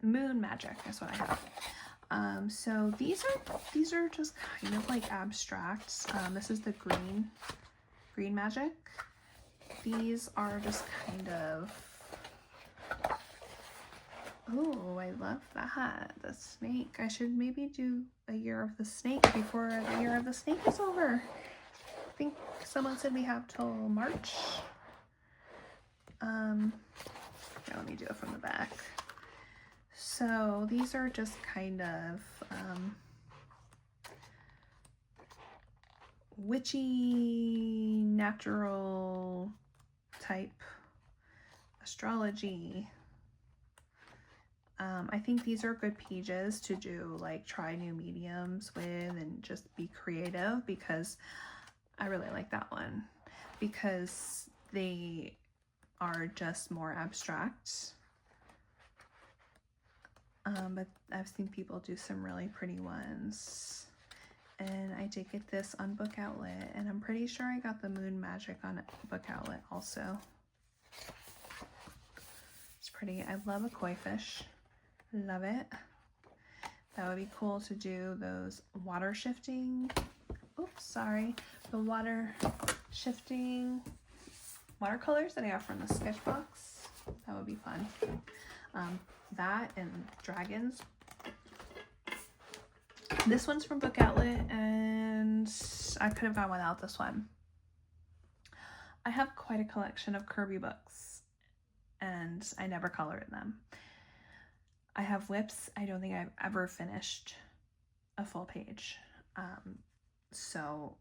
Moon Magic is what I have. So these are just kind of like abstract. This is the green magic. These are just kind of, oh, I love that. The snake. I should maybe do a year of the snake before the year of the snake is over. think someone said we have till March. Here, let me do it from the back. So these are just kind of witchy, natural type astrology. I think these are good pages to do, like, try new mediums with and just be creative, because I really like that one because they are just more abstract. But I've seen people do some really pretty ones. And I did get this on Book Outlet, and I'm pretty sure I got the Moon Magic on Book Outlet also. It's pretty. I love a koi fish. Love it. That would be cool to do those water shifting. Oops, sorry. The water shifting watercolors that I have from the sketchbox. That would be fun. That and dragons. This one's from Book Outlet, and I could have gone without this one. I have quite a collection of Kirby books, and I never color in them. I have whips. I don't think I've ever finished a full page. So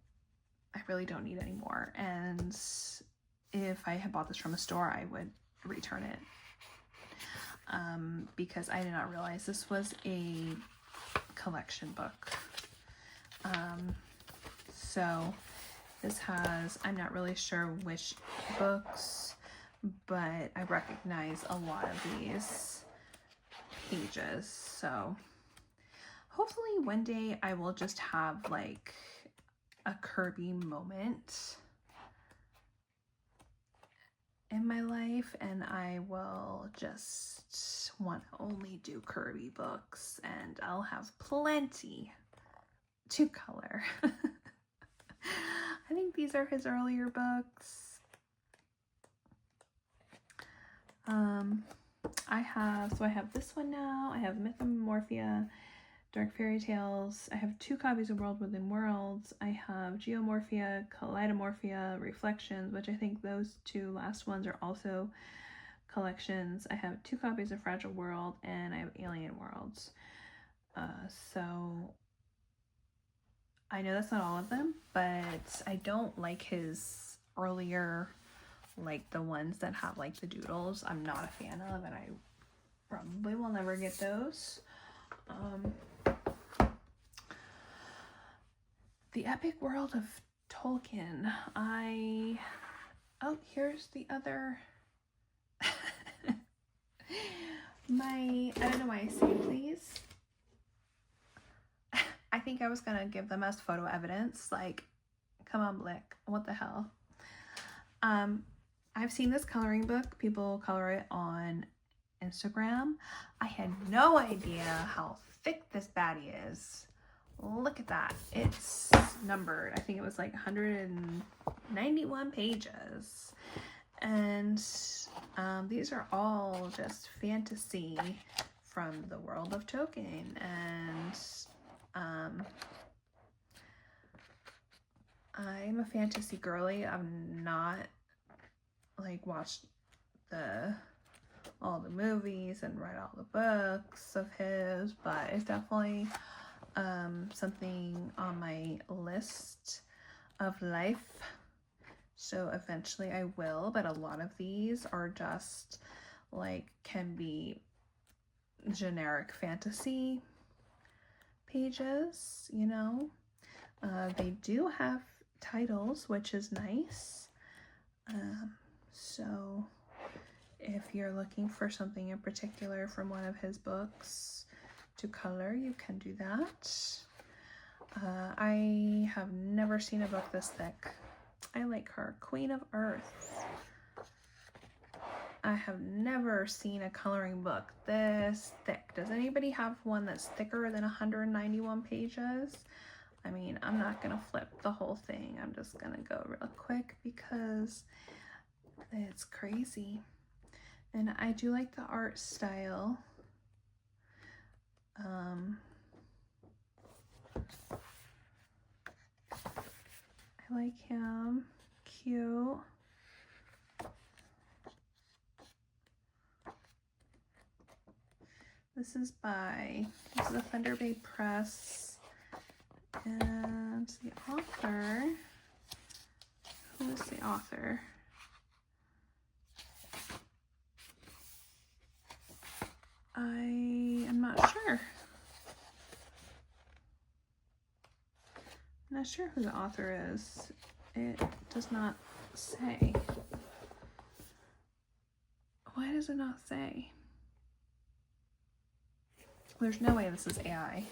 I really don't need any more. And if I had bought this from a store, I would return it. Because I did not realize this was a collection book. So this has, I'm not really sure which books, but I recognize a lot of these pages. So hopefully one day I will just have like a Kirby moment in my life, and I will just want to only do Kirby books, and I'll have plenty to color. I think these are his earlier books. I have this one now. I have Mythomorphia, Dark Fairy Tales. I have 2 copies of World Within Worlds. I have Geomorphia, Kaleidomorphia, Reflections, which I think those 2 last ones are also collections. I have 2 copies of Fragile World, and I have Alien Worlds. So I know that's not all of them, but I don't like his earlier, like the ones that have like the doodles. I'm not a fan of, and I probably will never get those. The Epic World of Tolkien. Oh, here's the other. I don't know why I say please. I think I was gonna give them as photo evidence. Like, come on, Blick. What the hell? I've seen this coloring book. People color it on Instagram. I had no idea how thick this baddie is. Look at that. It's numbered. I think it was like 191 pages. And these are all just fantasy from the world of Tolkien. And I'm a fantasy girly. I'm not like watched all the movies and read all the books of his, but it's definitely something on my list of life. So eventually I will, but a lot of these are just like, can be generic fantasy pages, you know. They do have titles, which is nice. So if you're looking for something in particular from one of his books to color, you can do that. I have never seen a book this thick. I like her. Queen of Earth. I have never seen a coloring book this thick. Does anybody have one that's thicker than 191 pages? I mean, I'm not gonna flip the whole thing. I'm just gonna go real quick because it's crazy. And I do like the art style. I I like him. Cute. This is the Thunder Bay Press. And the author, who is the author? I am not sure. I'm not sure who the author is. It does not say. Why does it not say? There's no way this is AI.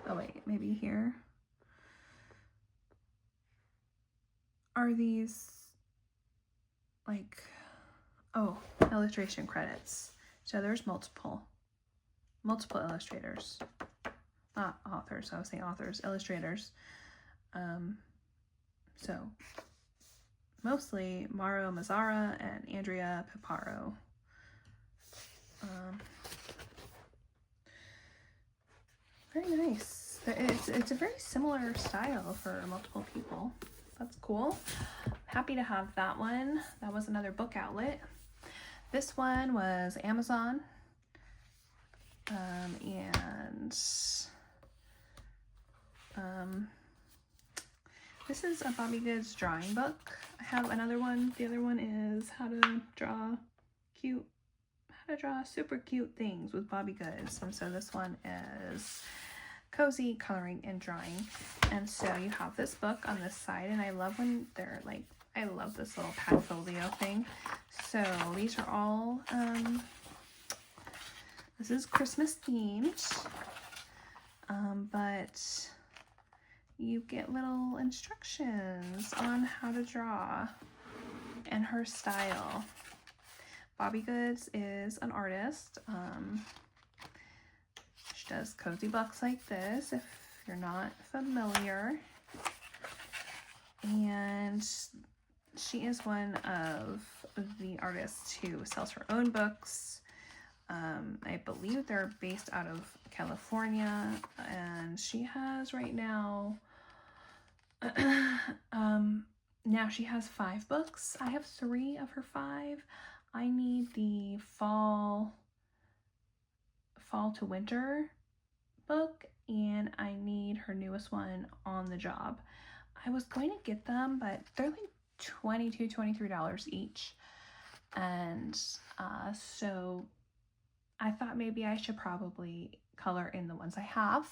Oh wait, maybe here. Are these like, oh, illustration credits. So there's multiple illustrators. Not authors, I was saying authors, illustrators. So mostly Mauro Mazzara and Andrea Piparo. Very nice. It's a very similar style for multiple people. That's cool. Happy to have that one. That was another book outlet. This one was Amazon. This is a Bobby Goods drawing book. I have another one. The other one is how to draw super cute things with Bobby Goods. And so this one is cozy coloring and drawing. And so you have this book on this side, and I love when they're like, I love this little Padfolio thing. So these are all, this is Christmas themed, but you get little instructions on how to draw and her style. Bobby Goods is an artist. She does cozy books like this, if you're not familiar. And she is one of the artists who sells her own books. I believe they're based out of California, and she has right now, now she has 5 books. I have 3 of her 5. I need the fall to winter book, and I need her newest one, On the Job. I was going to get them, but they're like $22, $23 each. And so I thought maybe I should probably color in the ones I have.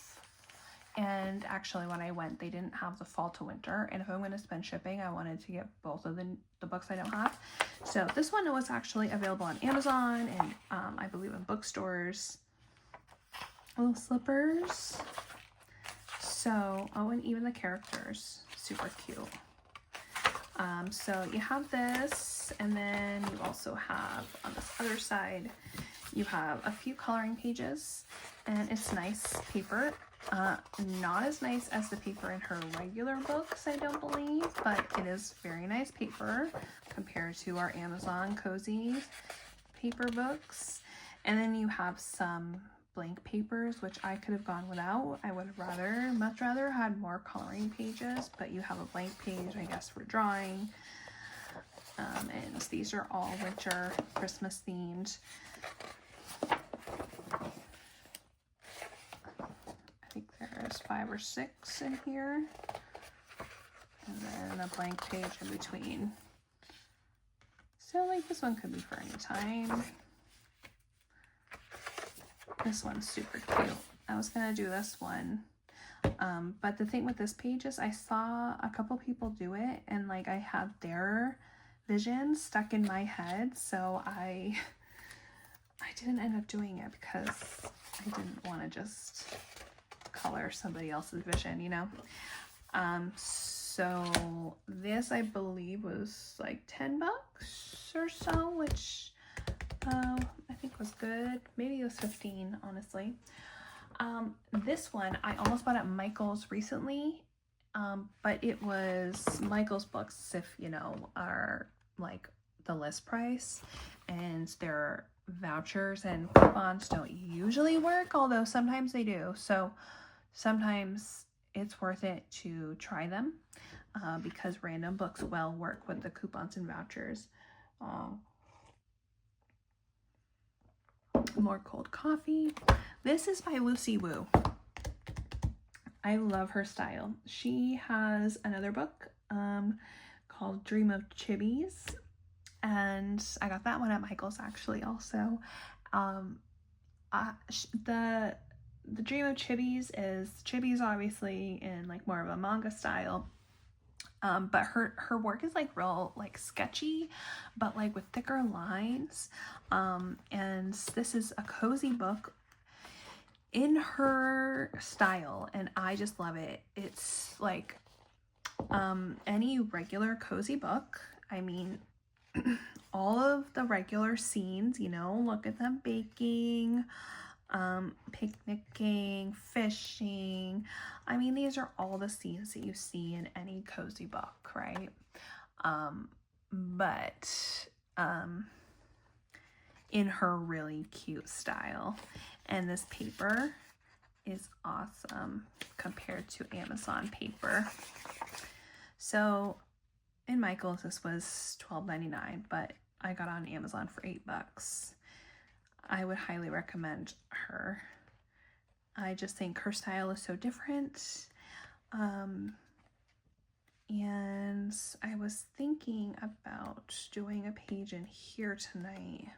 And actually when I went, they didn't have the fall to winter. And if I'm going to spend shipping, I wanted to get both of the books I don't have. So this one was actually available on Amazon and I believe in bookstores. Little slippers. So, oh, and even the characters, super cute. So you have this, and then you also have on this other side, you have a few coloring pages, and it's nice paper. Not as nice as the paper in her regular books, I don't believe, but it is very nice paper compared to our Amazon cozy paper books. And then you have some blank papers, which I could have gone without. I would have much rather had more coloring pages, but you have a blank page, I guess, for drawing. And these are all winter Christmas themed. I think there's 5 or 6 in here, and then a blank page in between. So like this one could be for any time. This one's super cute. I was gonna do this one, but the thing with this page is I saw a couple people do it, and like I had their vision stuck in my head, so I didn't end up doing it because I didn't want to just color somebody else's vision, you know. So this I believe was like 10 bucks or so, which I think was good. Maybe it was 15, honestly. This one I almost bought at Michael's recently, but it was Michael's books, if you know, are like the list price, and their vouchers and coupons don't usually work, although sometimes they do. So sometimes it's worth it to try them. because random books will work with the coupons and vouchers. More cold coffee. This is by Lucy Wu. I love her style. She has another book called Dream of Chibis, and I got that one at Michael's actually also. The Dream of Chibis is Chibis obviously in like more of a manga style. But her work is like real like sketchy, but like with thicker lines. And this is a cozy book in her style, and I just love it. It's like any regular cozy book. I mean, all of the regular scenes, you know, look at them baking, picnicking, fishing. I mean, these are all the scenes that you see in any cozy book, right? But in her really cute style. And this paper is awesome compared to Amazon paper. So in Michael's, this was $12.99, but I got on Amazon for $8. I would highly recommend her. I just think her style is so different. And I was thinking about doing a page in here tonight.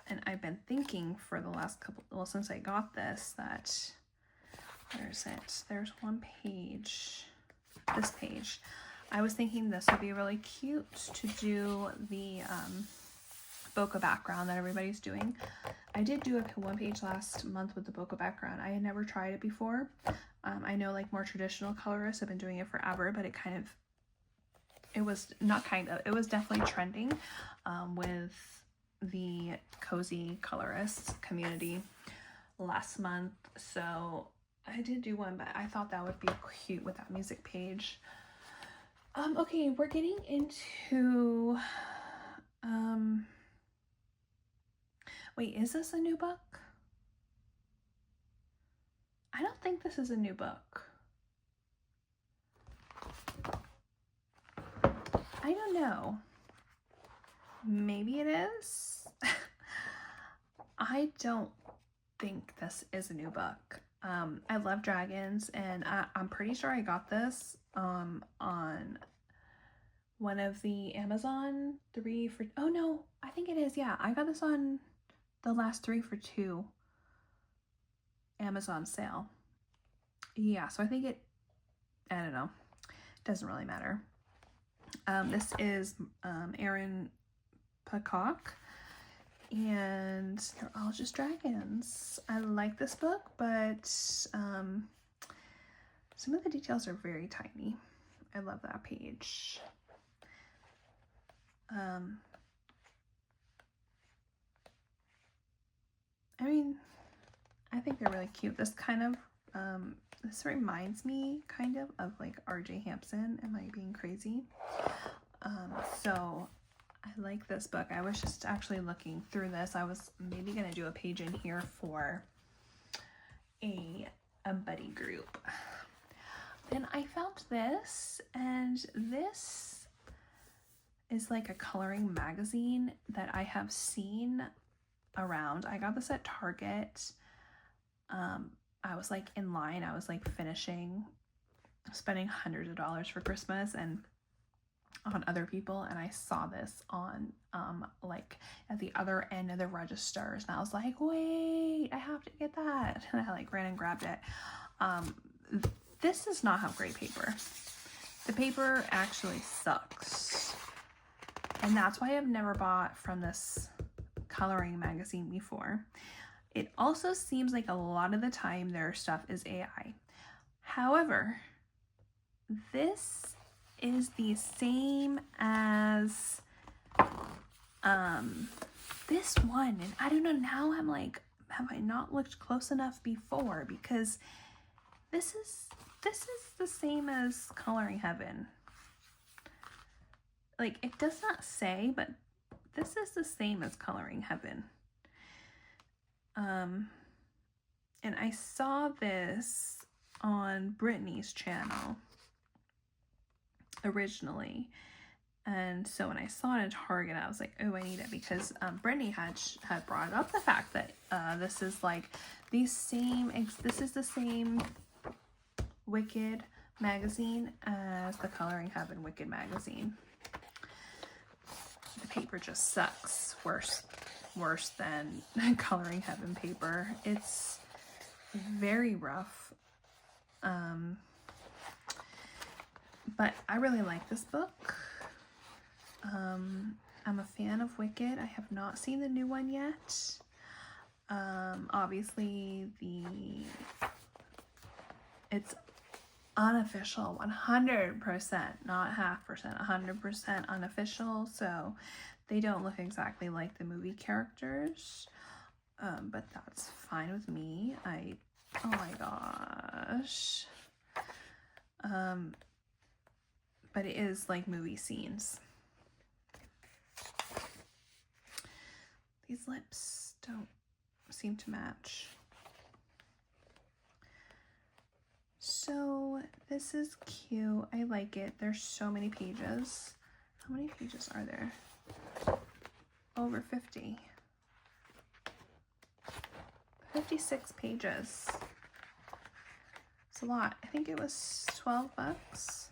And I've been thinking for the last couple, well, since I got this, that, where's it? There's one page, this page. I was thinking this would be really cute to do the bokeh background that everybody's doing. I did do a one page last month with the bokeh background. I had never tried it before. I know like more traditional colorists have been doing it forever, but it was definitely trending with the cozy colorists community last month. So I did do one, but I thought that would be cute with that music page. Okay, we're getting into wait, is this a new book? I don't think this is a new book. I don't know. Maybe it is. I don't think this is a new book. I love dragons, and I'm pretty sure I got this on one of the Amazon 3 for, oh no, I think it is, yeah. I got this on the last 3 for 2 Amazon sale. Yeah, so I think I don't know. It doesn't really matter. This is Erin Peacock, and they're all just dragons. I like this book, but some of the details are very tiny. I love that page. I mean, I think they're really cute. This kind of this reminds me kind of like R.J. Hampson. Am I being crazy? So I like this book. I was just actually looking through this. I was maybe gonna do a page in here for a buddy group. Then I found this, and this is like a coloring magazine that I have seen around. I got this at Target. I was like in line. I was like spending hundreds of dollars for Christmas and on other people, and I saw this on like at the other end of the registers, and I was like, wait, I have to get that, and I like ran and grabbed it. This does not have great paper. The paper actually sucks, and that's why I've never bought from this coloring magazine before. It also seems like a lot of the time their stuff is AI. However, this is the same as this one, and I don't know, now I'm like, have I not looked close enough before? Because this is the same as Coloring Heaven. Like, it does not say, but this is the same as Coloring Heaven. And I saw this on Brittany's channel. originally. And so when I saw it in Target, I was like, oh, I need it, because Brittany had brought up the fact that this is like this is the same Wicked magazine as the Coloring Heaven Wicked magazine. The paper just sucks. Worse than Coloring Heaven paper. It's very rough. But I really like this book. I'm a fan of Wicked. I have not seen the new one yet. Obviously it's unofficial, 100%, not half percent, 100% unofficial, so they don't look exactly like the movie characters, but that's fine with me. Oh my gosh. But it is like movie scenes. These lips don't seem to match. So this is cute. I like it. There's so many pages. How many pages are there? Over 50. 56 pages. It's a lot. I think it was $12.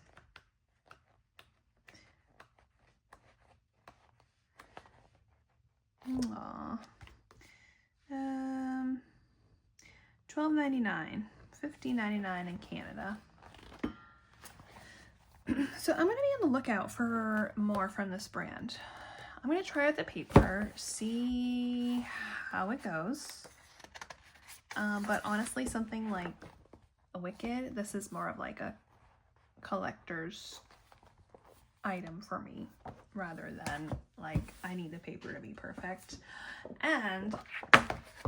Aww. $12.99. $15.99 in Canada. So I'm going to be on the lookout for more from this brand. I'm going to try out the paper, see how it goes. But honestly, something like a Wicked, this is more of like a collector's item for me, rather than like I need the paper to be perfect. And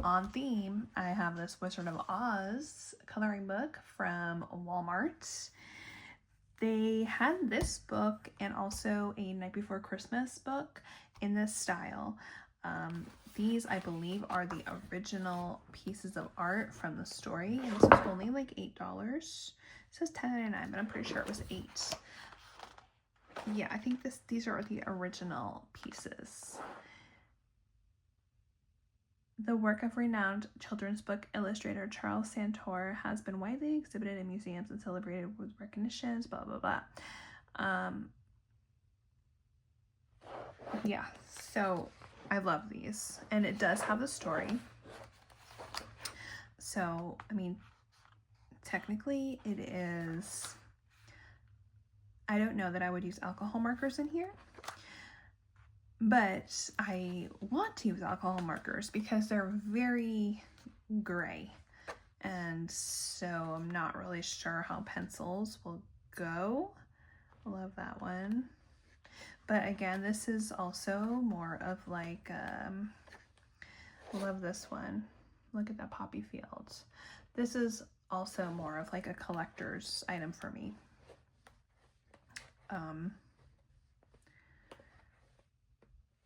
on theme, I have this Wizard of Oz coloring book from Walmart. They had this book and also a Night Before Christmas book in this style. These, I believe, are the original pieces of art from the story, and this was only like $8. It says $10.99, but I'm pretty sure it was $8. Yeah, I think these are the original pieces. The work of renowned children's book illustrator Charles Santor has been widely exhibited in museums and celebrated with recognitions, blah, blah, blah. Yeah, so I love these. And it does have the story. So, I mean, technically it is... I don't know that I would use alcohol markers in here, but I want to use alcohol markers because they're very gray, and so I'm not really sure how pencils will go. Love that one. But again, this is also more of like, love this one. Look at that poppy field. This is also more of like a collector's item for me.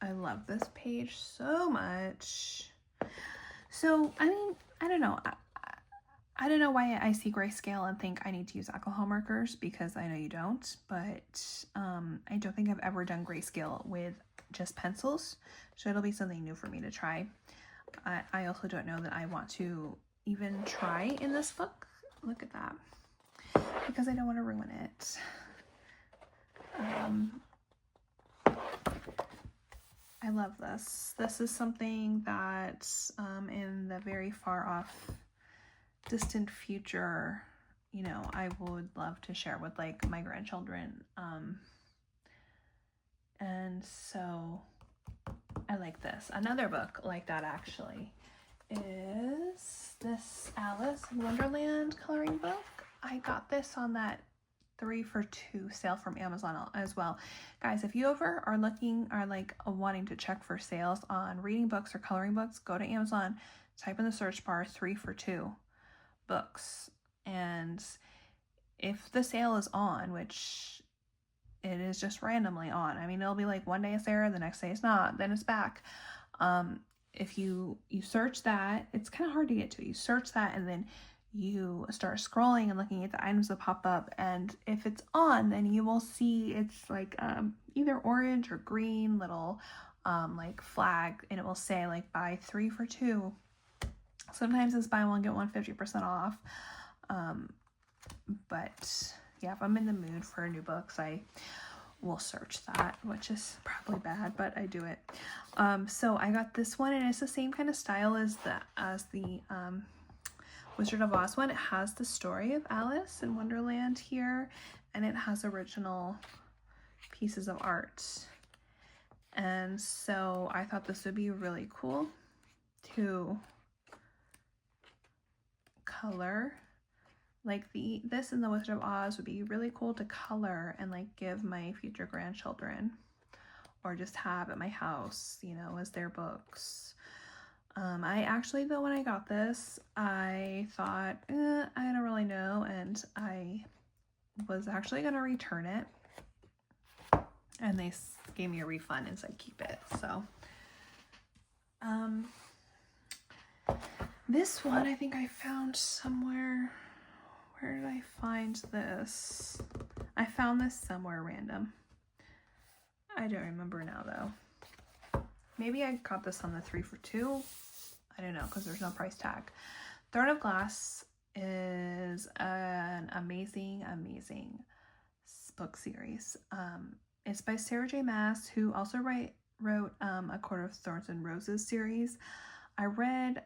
I love this page so much. So, I mean, I don't know. I don't know why I see grayscale and think I need to use alcohol markers, because I know you don't, but I don't think I've ever done grayscale with just pencils, so it'll be something new for me to try. I also don't know that I want to even try in this book. Look at that, because I don't want to ruin it. I love this. This is something that in the very far off distant future, you know, I would love to share with like my grandchildren. And so I like this. Another book like that actually is this Alice in Wonderland coloring book. I got this on that 3 for 2 sale from Amazon as well. Guys, if you ever are looking or like wanting to check for sales on reading books or coloring books, go to Amazon, type in the search bar 3 for 2 books, and if the sale is on, which it is just randomly on, I mean, it'll be like one day it's there, the next day it's not, then it's back. If you search that, it's kind of hard to get to. You search that and then you start scrolling and looking at the items that pop up, and if it's on, then you will see it's like either orange or green little like flag, and it will say like buy 3 for 2. Sometimes it's buy one get one 50% off. But yeah, if I'm in the mood for new books, I will search that, which is probably bad, but I do it. So I got this one, and it's the same kind of style as the Wizard of Oz one. It has the story of Alice in Wonderland here, and it has original pieces of art. And so I thought this would be really cool to color. Like this and the Wizard of Oz would be really cool to color and like give my future grandchildren, or just have at my house, you know, as their books. I actually, though, when I got this, I thought, I don't really know, and I was actually going to return it, and they gave me a refund and said keep it. So this one I think I found somewhere. Where did I find this? I found this somewhere random. I don't remember now, though. Maybe I got this on the 3 for 2. I don't know, because there's no price tag. Throne of Glass is an amazing book series. It's by Sarah J. Maas, who also wrote A Court of Thorns and Roses series. I read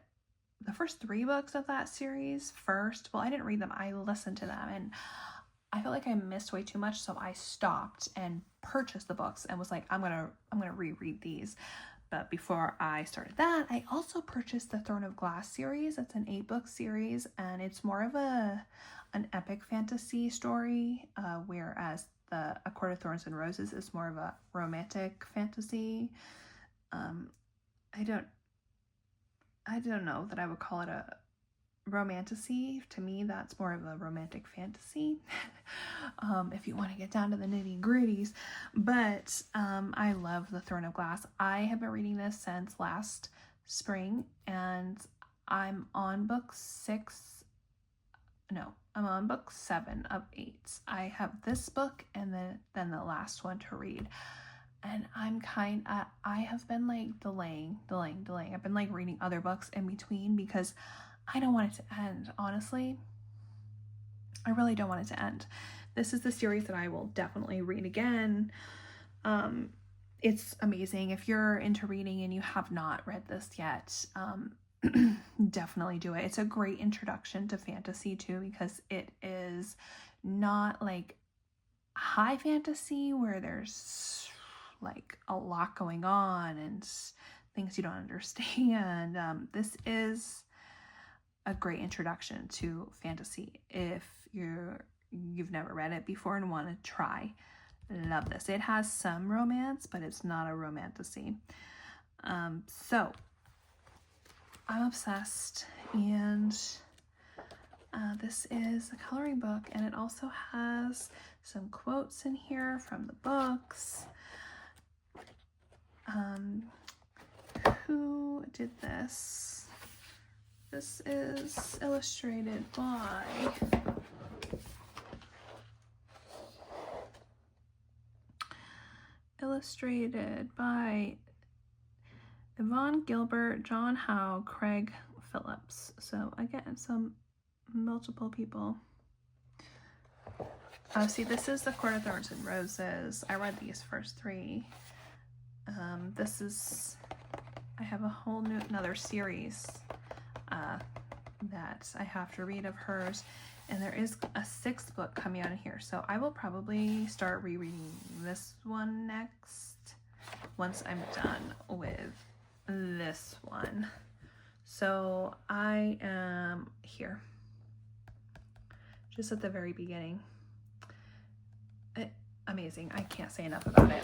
the first 3 books of that series first. Well, I didn't read them. I listened to them, and I felt like I missed way too much, so I stopped and purchased the books and was like, I'm gonna reread these. But before I started that, I also purchased the Throne of Glass series. It's an 8-book series, and it's more of an epic fantasy story, whereas the A Court of Thorns and Roses is more of a romantic fantasy. I don't know that I would call it a romantasy. To me, that's more of a romantic fantasy. If you want to get down to the nitty gritties. But I love the Throne of Glass. I have been reading this since last spring, and I'm on book 7 of 8. I have this book and then the last one to read. And I have been like delaying. I've been like reading other books in between because I don't want it to end, honestly. I really don't want it to end. This is the series that I will definitely read again. It's amazing. If you're into reading and you have not read this yet, definitely do it. It's a great introduction to fantasy too, because it is not like high fantasy where there's like a lot going on and things you don't understand. This is a great introduction to fantasy if you've never read it before and want to try. Love this. It has some romance, but it's not a romantasy. So I'm obsessed, and this is a coloring book, and it also has some quotes in here from the books. Who did this? This is illustrated by Yvonne Gilbert, John Howe, Craig Phillips. So again, some multiple people. See, this is The Court of Thorns and Roses. I read these first 3. I have a whole another series that I have to read of hers, and there is a 6th book coming out in here, so I will probably start rereading this one next once I'm done with this one. So I am here just at the very beginning. Amazing. I can't say enough about it.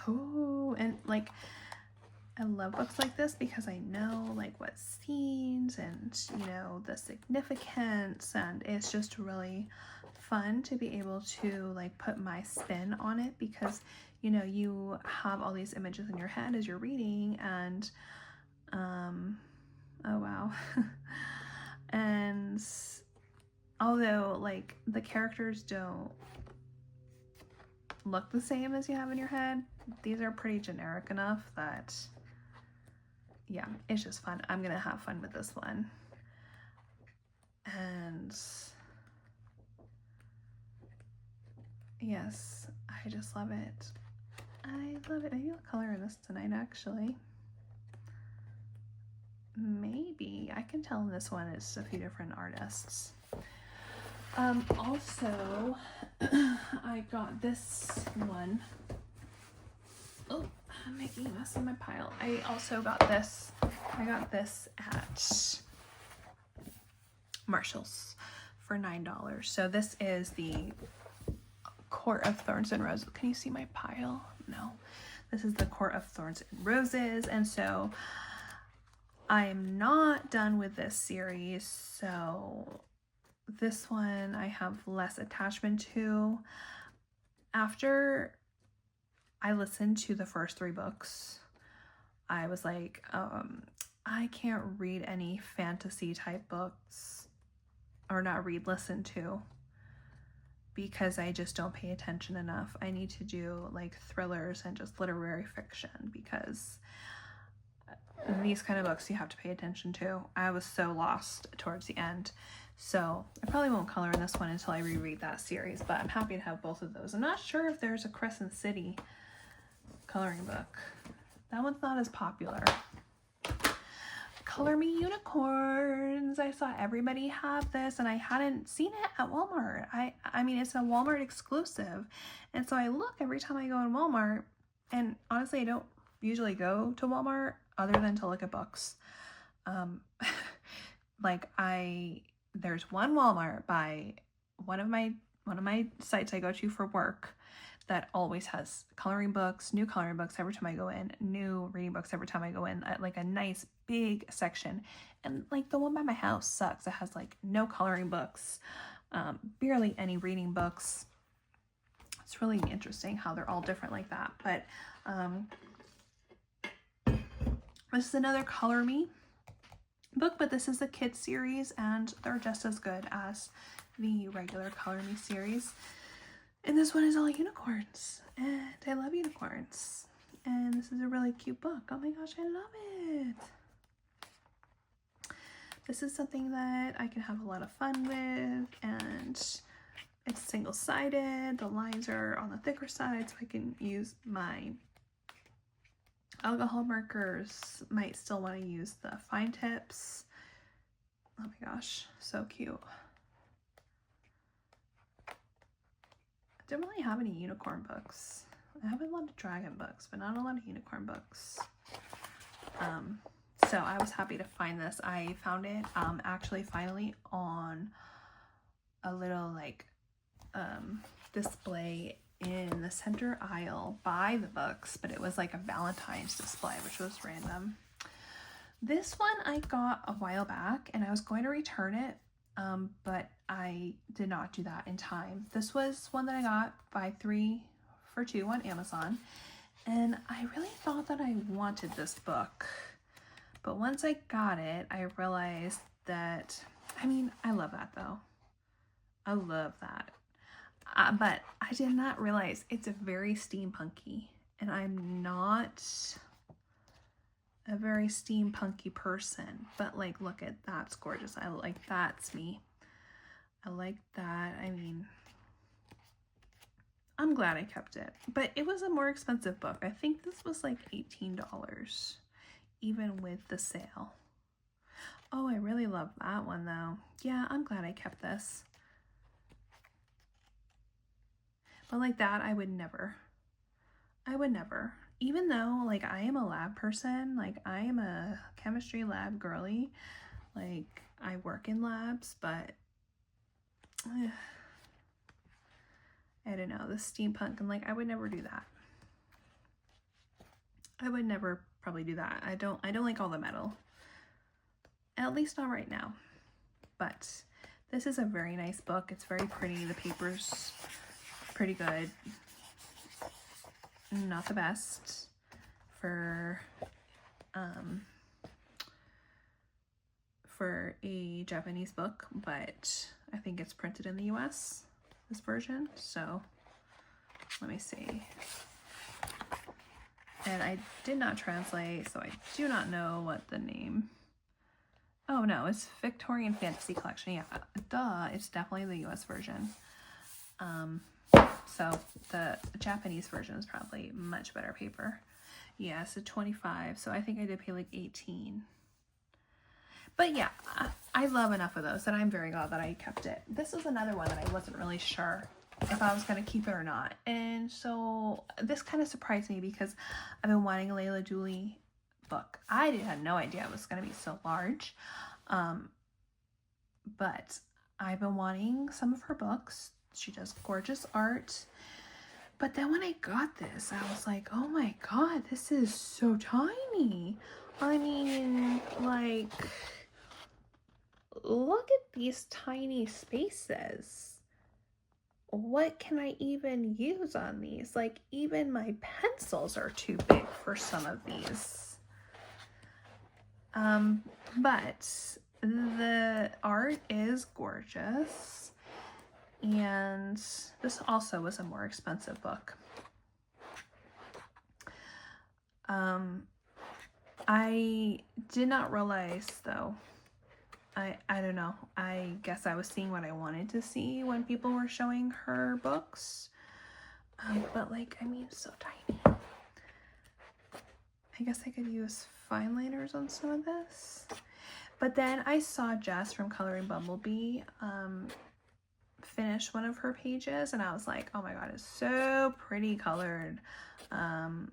Oh, and like I love books like this because I know like what scenes and, you know, the significance, and it's just really fun to be able to like put my spin on it, because, you know, you have all these images in your head as you're reading, and oh wow. although like the characters don't look the same as you have in your head, these are pretty generic enough that yeah, it's just fun. I'm gonna have fun with this one. And yes, I just love it. I love it. Maybe I'll color in this tonight actually. Maybe I can tell in this one it's a few different artists. Also I got this one. Oh, I'm making a mess of my pile. I also got this. I got this at Marshall's for $9. So this is the Court of Thorns and Roses. Can you see my pile? No. This is the Court of Thorns and Roses. And so I'm not done with this series. So this one I have less attachment to. After I listened to the first 3 books, I was like, I can't read any fantasy type books, or not read, listen to, because I just don't pay attention enough. I need to do like thrillers and just literary fiction, because these kind of books you have to pay attention to. I was so lost towards the end. So I probably won't color in this one until I reread that series, but I'm happy to have both of those. I'm not sure if there's a Crescent City coloring book. That one's not as popular. Color Me Unicorns. I saw everybody have this and I hadn't seen it at Walmart. I mean, it's a Walmart exclusive. And so I look every time I go in Walmart, and honestly, I don't usually go to Walmart other than to look at books. There's one Walmart by one of my sites I go to for work that always has coloring books, new coloring books every time I go in, new reading books every time I go in, like a nice big section. And like the one by my house sucks. It has like no coloring books, barely any reading books. It's really interesting how they're all different like that. But this is another Color Me book, but this is the kids series and they're just as good as the regular Color Me series. And this one is all unicorns, and I love unicorns. And this is a really cute book. Oh my gosh, I love it. This is something that I can have a lot of fun with, and it's single-sided. The lines are on the thicker side, so I can use my alcohol markers. Might still want to use the fine tips. Oh my gosh, so cute. I don't really have any unicorn books. I have a lot of dragon books, but not a lot of unicorn books. So I was happy to find this. I found it actually finally on a little like display in the center aisle by the books, but it was like a Valentine's display, which was random. This one I got a while back and I was going to return it, but I did not do that in time. This was one that I got buy 3 for 2 on Amazon, and I really thought that I wanted this book. But once I got it, I realized that, I mean, I love that though. I love that. But I did not realize it's a very steampunky, and I'm not a very steampunky person, but like, look at that's gorgeous. I like, that's me. I like that. I mean, I'm glad I kept it, but it was a more expensive book. I think this was like $18, even with the sale. Oh, I really love that one though. Yeah, I'm glad I kept this. But like that, I would never, even though like I am a lab person, like I am a chemistry lab girly, like I work in labs, but I don't know, the steampunk, and like I would never do that. I would never probably do that. I don't like all the metal, at least not right now. But this is a very nice book. It's very pretty. The paper's pretty good. Not the best for a Japanese book, but I think it's printed in the US, this version. So let me see. And I did not translate, so I do not know what the name. Oh no, it's Victorian Fantasy Collection. Yeah, duh, it's definitely the US version. So the Japanese version is probably much better paper. Yeah, so 25. So I think I did pay like 18. But yeah, I love enough of those that I'm very glad that I kept it. This was another one that I wasn't really sure if I was going to keep it or not. And so this kind of surprised me because I've been wanting a Layla Dooley book. I had no idea it was going to be so large. But I've been wanting some of her books. She does gorgeous art. But then when I got this, I was like, oh my God, this is so tiny. I mean, like, look at these tiny spaces. What can I even use on these? Like, even my pencils are too big for some of these. But the art is gorgeous. And this also was a more expensive book. I did not realize though, I don't know, I guess I was seeing what I wanted to see when people were showing her books. But like, I mean, so tiny. I guess I could use fine liners on some of this. But then I saw Jess from Coloring Bumblebee finish one of her pages, and I was like, oh my God, it's so pretty colored. And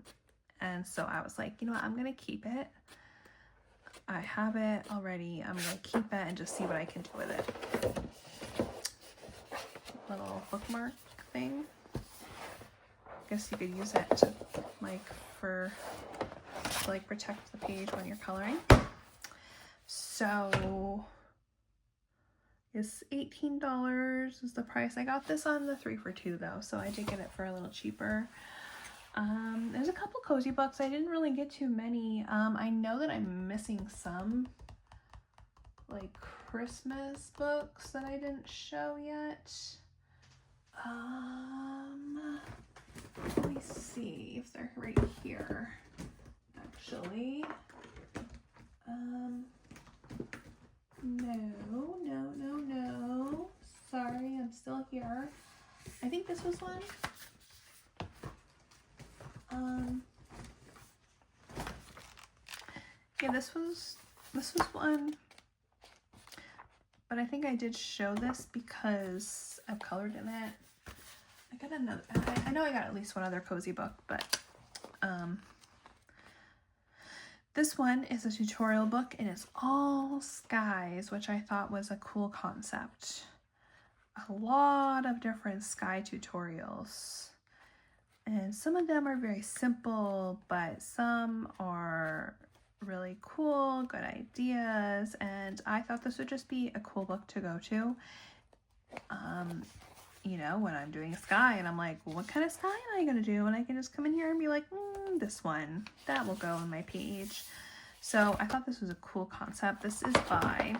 so I was like, you know what, I'm gonna keep it. I have it already. I'm gonna keep it and just see what I can do with it. Little bookmark thing. Guess you could use it to protect the page when you're coloring. So it's $18 is the price. I got this on the 3 for 2 though, so I did get it for a little cheaper. There's a couple cozy books. I didn't really get too many. I know that I'm missing some like Christmas books that I didn't show yet. Let me see if they're right here. Actually, no. Sorry, I'm still here. I think this was one. Yeah, this was one. But I think I did show this because I've colored in it. I got another, I know I got at least one other cozy book, but this one is a tutorial book and it's all skies, which I thought was a cool concept. A lot of different sky tutorials. And some of them are very simple, but some are really cool, good ideas. And I thought this would just be a cool book to go to. You know, when I'm doing a sky and I'm like, well, what kind of sky am I going to do? And I can just come in here and be like, this one, that will go on my page. So I thought this was a cool concept. This is by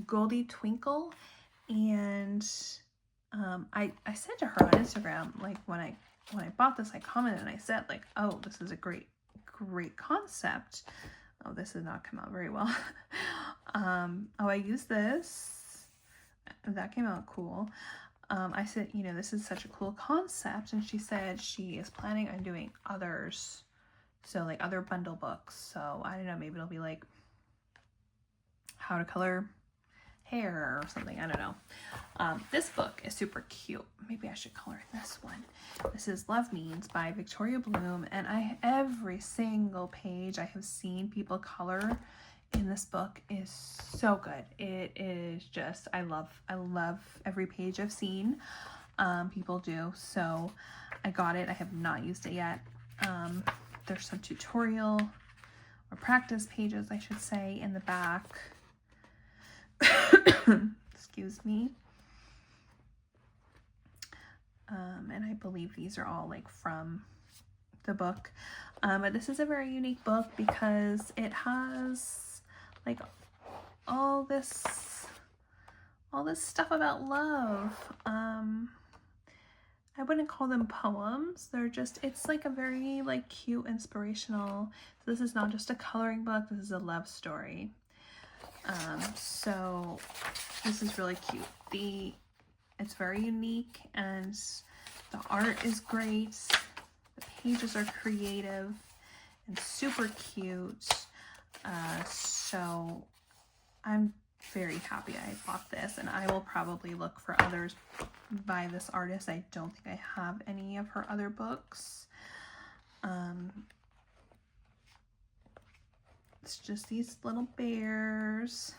Goldie Twinkle. And I said to her on Instagram, like when I bought this, I commented and I said like, oh, this is a great concept. Oh, this did not come out very well. I used this. That came out cool. I said, you know, this is such a cool concept. And she said she is planning on doing others. So like other bundle books. So I don't know, maybe it'll be like how to color hair or something. I don't know. This book is super cute. Maybe I should color this one. This is Love Means by Victoria Bloom. And every single page I have seen people color in this book is so good. It is just, I love every page I've seen people do. So I got it. I have not used it yet. There's some tutorial or practice pages, I should say, in the back. Excuse me. And I believe these are all like from the book. But this is a very unique book because it has like all this all this stuff about love. I wouldn't call them poems. They're just, it's like a very like cute, inspirational. So this is not just a coloring book. This is a love story. So this is really cute. It's very unique and the art is great. The pages are creative and super cute. So I'm very happy I bought this, and I will probably look for others by this artist. I don't think I have any of her other books. It's just these little bears,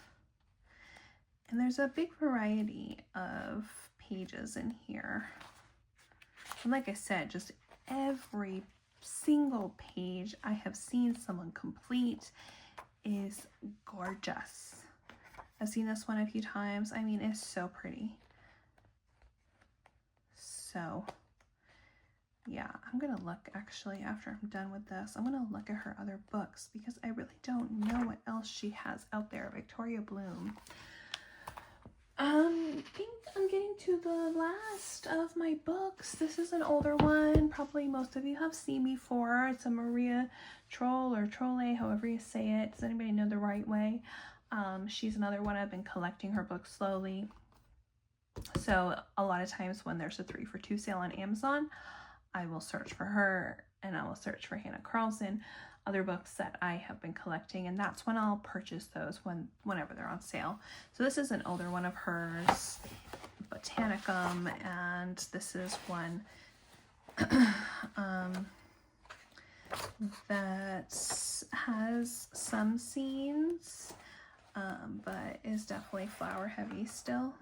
and there's a big variety of pages in here. And like I said, just every single page I have seen someone complete is gorgeous. I've seen this one a few times. I mean, it's so pretty. So yeah, I'm gonna look actually after I'm done with this. I'm gonna look at her other books because I really don't know what else she has out there. Victoria Bloom. I think I'm getting to the last of my books. This is an older one. Probably most of you have seen before. It's a Maria Troll or Trolle, however you say it. Does anybody know the right way? She's another one. I've been collecting her books slowly. So a lot of times when there's a 3-for-2 sale on Amazon, I will search for her and I will search for Hannah Carlson, other books that I have been collecting, and that's when I'll purchase those whenever they're on sale. So this is an older one of hers, Botanicum, and this is one that has some scenes, but is definitely flower heavy still.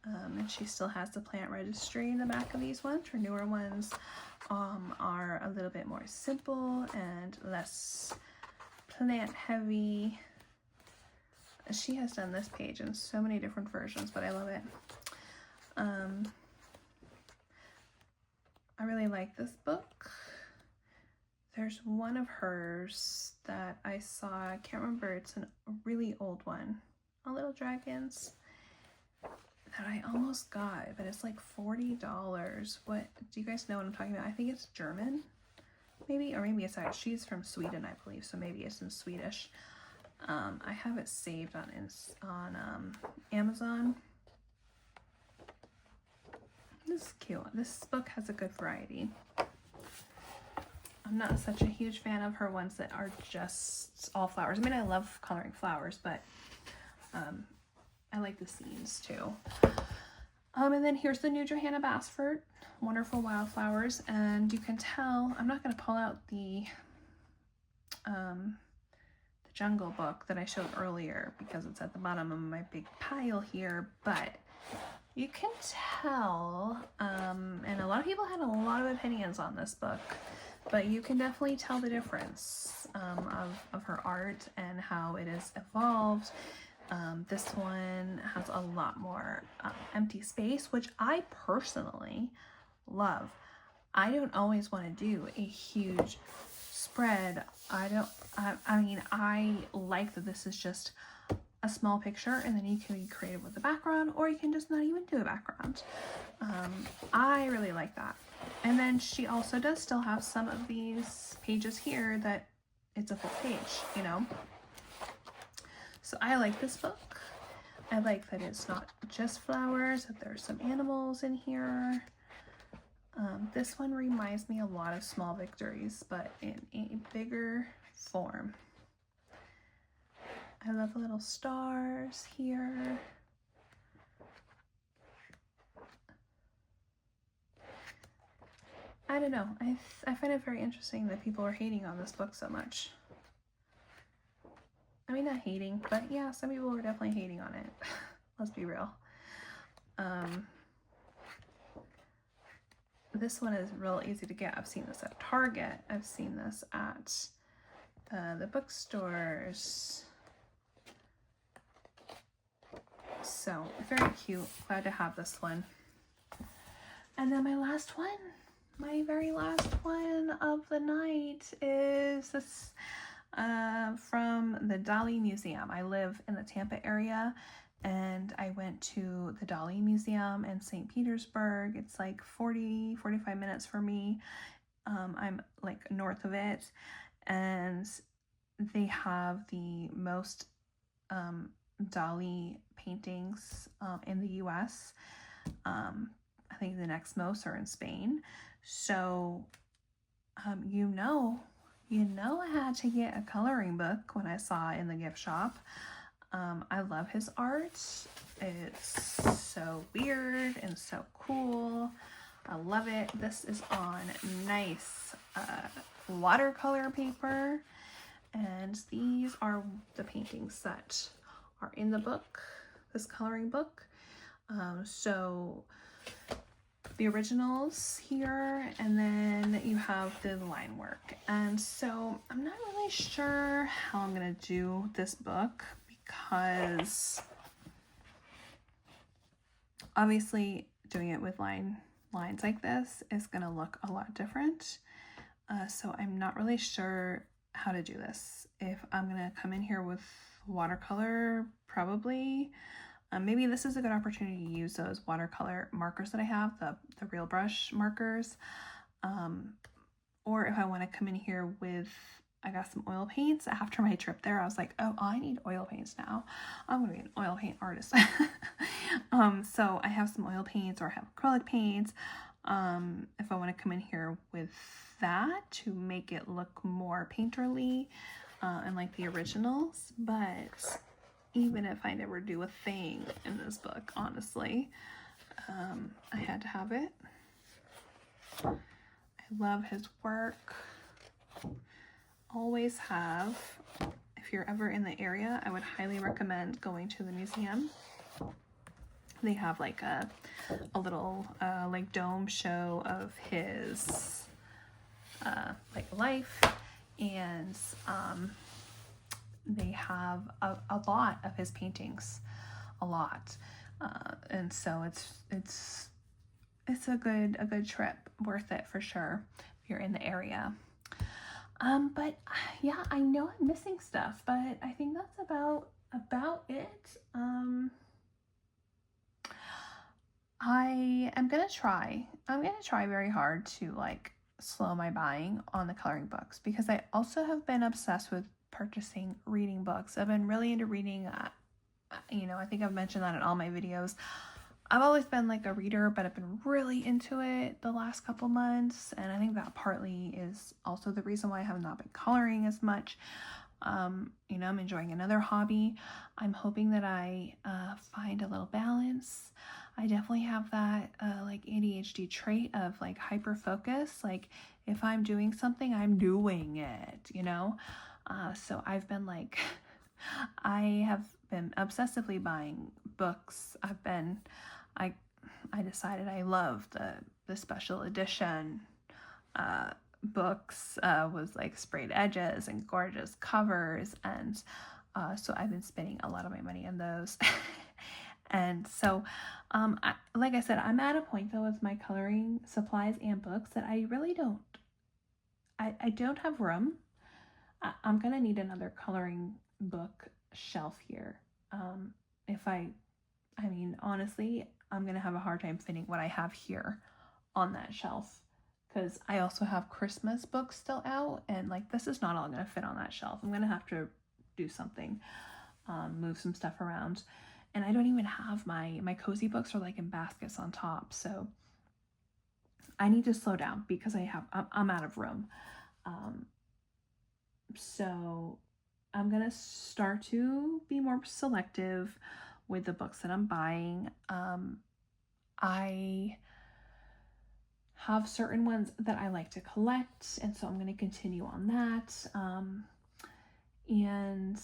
And she still has the plant registry in the back of these ones. Her newer ones are a little bit more simple and less plant heavy. She has done this page in so many different versions, but I love it. I really like this book. There's one of hers that I saw, I can't remember, it's a really old one, A Little Dragons, that I almost got, but it's like $40. What, do you guys know what I'm talking about? I think it's German, maybe, or maybe it's actually, she's from Sweden, I believe, so maybe it's in Swedish. I have it saved on Amazon. This is cute. This book has a good variety. I'm not such a huge fan of her ones that are just all flowers. I mean, I love coloring flowers, but I like the scenes too. And then here's the new Johanna Basford, Wonderful Wildflowers, and you can tell, I'm not going to pull out the Jungle book that I showed earlier because it's at the bottom of my big pile here, but you can tell, and a lot of people had a lot of opinions on this book, but you can definitely tell the difference of her art and how it has evolved. This one has a lot more empty space, which I personally love. I don't always want to do a huge spread. I mean, I like that this is just a small picture and then you can be creative with the background, or you can just not even do a background. I really like that. And then she also does still have some of these pages here that it's a full page, you know. So I like this book. I like that it's not just flowers, that there's some animals in here. This one reminds me a lot of Small Victories, but in a bigger form. I love the little stars here. I don't know. I find it very interesting that people are hating on this book so much. I mean, not hating, but yeah, some people were definitely hating on it. Let's be real. This one is real easy to get. I've seen this at Target. I've seen this at the bookstores. So very cute. Glad to have this one. And then my last one, my very last one of the night is this from the Dali Museum. I live in the Tampa area, and I went to the Dali Museum in St. Petersburg. It's like 45 minutes for me. I'm like north of it, and they have the most Dali paintings in the US. I think the next most are in Spain. So, you know, I had to get a coloring book when I saw it in the gift shop. I love his art. It's so weird and so cool. I love it. This is on nice watercolor paper. And these are the paintings that are in the book, this coloring book. So the originals here, and then you have the line work. And so I'm not really sure how I'm gonna do this book, because obviously doing it with lines like this is gonna look a lot different. So I'm not really sure how to do this. If I'm gonna come in here with watercolor, probably. Maybe this is a good opportunity to use those watercolor markers that I have, the real brush markers. Or if I want to come in here with, I got some oil paints after my trip there. I was like, oh, I need oil paints now. I'm gonna be an oil paint artist. So I have some oil paints, or I have acrylic paints. If I want to come in here with that to make it look more painterly and like the originals. But even if I never do a thing in this book, honestly, I had to have it. I love his work. Always have. If you're ever in the area, I would highly recommend going to the museum. They have like a little like dome show of his like life, and they have a lot of his paintings, a lot, and so it's a good trip, worth it for sure if you're in the area. But yeah, I know I'm missing stuff, but I think that's about it. I'm gonna try very hard to like slow my buying on the coloring books, because I also have been obsessed with purchasing reading books. I've been really into reading. I think I've mentioned that in all my videos. I've always been like a reader, but I've been really into it the last couple months, and I think that partly is also the reason why I have not been coloring as much. I'm enjoying another hobby. I'm hoping that I find a little balance. I definitely have that like ADHD trait of like hyper focus. Like if I'm doing something, I'm doing it, so I've been like, I have been obsessively buying books. I decided I love the special edition books with like sprayed edges and gorgeous covers, and so I've been spending a lot of my money on those. And so like I said, I'm at a point though with my coloring supplies and books that I really don't have room. I'm gonna need another coloring book shelf here. Honestly, I'm gonna have a hard time fitting what I have here on that shelf, because I also have Christmas books still out, and like this is not all gonna fit on that shelf. I'm gonna have to do something, move some stuff around, and I don't even have my cozy books are like in baskets on top, so I need to slow down because I'm out of room. So I'm gonna start to be more selective with the books that I'm buying. I have certain ones that I like to collect, and so I'm going to continue on that. And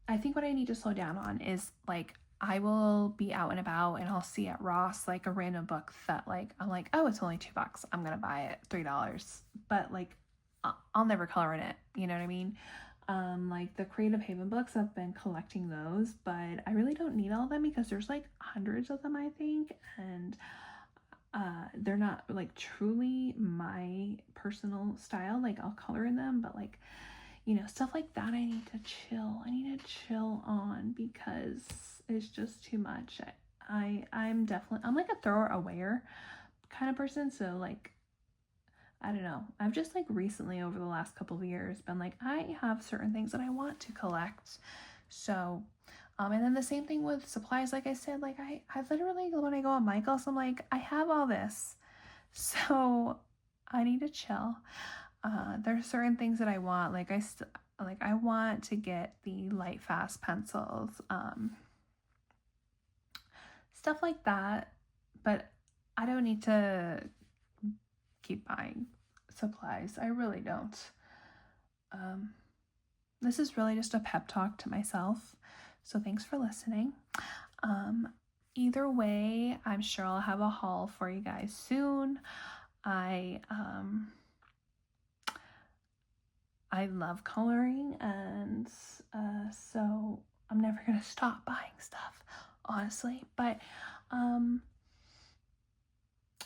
I think what I need to slow down on is like, I will be out and about and I'll see at Ross like a random book that like I'm like, oh, it's only $2. I'm gonna buy it $3, but like I'll never color in it. You know what I mean? Like the Creative Haven books, I've been collecting those, but I really don't need all of them because there's like hundreds of them, I think, and they're not like truly my personal style. Like I'll color in them, but like, you know, stuff like that. I need to chill. I need to chill on because it's just too much. I'm definitely, I'm like a thrower awayer kind of person. So like, I don't know. I've just like recently over the last couple of years been like, I have certain things that I want to collect. So, and then the same thing with supplies. Like I said, like I literally, when I go on Michael's, I'm like, I have all this. So I need to chill. There's certain things that I want. Like I want to get the light fast pencils, stuff like that. But I don't need to keep buying supplies. I really don't. This is really just a pep talk to myself. So thanks for listening. Either way, I'm sure I'll have a haul for you guys soon. I love coloring, and so I'm never gonna stop buying stuff, honestly. But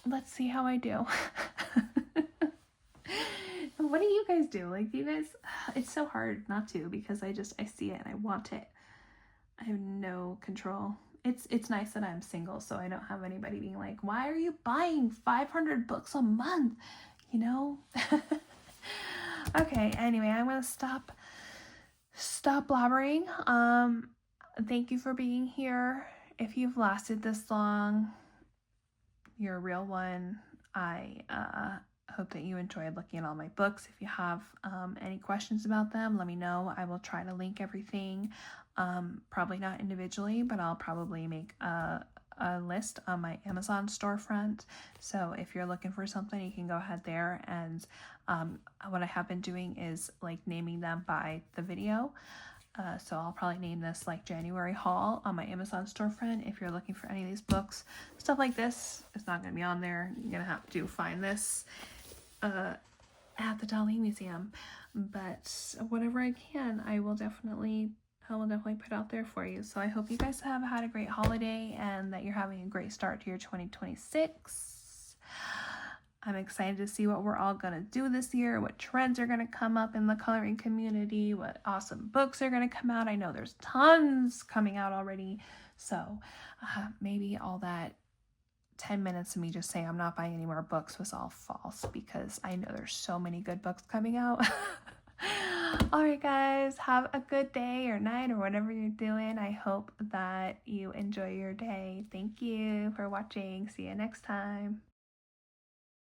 let's see how I do. What do you guys do? Like, do you guys? It's so hard not to because I see it and I want it. I have no control. It's nice that I'm single, so I don't have anybody being like, "Why are you buying 500 books a month?" You know. Okay. Anyway, I'm gonna stop blabbering. Thank you for being here. If you've lasted this long, you're a real one. I hope that you enjoyed looking at all my books. If you have any questions about them, let me know. I will try to link everything. Probably not individually, but I'll probably make a list on my Amazon storefront. So if you're looking for something, you can go ahead there. And what I have been doing is like naming them by the video. So I'll probably name this like January haul on my Amazon storefront. If you're looking for any of these books, stuff like this, it's not going to be on there. You're going to have to find this at the Dali Museum. But whatever I can, I will definitely put out there for you. So I hope you guys have had a great holiday and that you're having a great start to your 2026. I'm excited to see what we're all going to do this year, what trends are going to come up in the coloring community, what awesome books are going to come out. I know there's tons coming out already. So maybe all that 10 minutes of me just saying I'm not buying any more books was all false because I know there's so many good books coming out. All right, guys, have a good day or night or whatever you're doing. I hope that you enjoy your day. Thank you for watching. See you next time.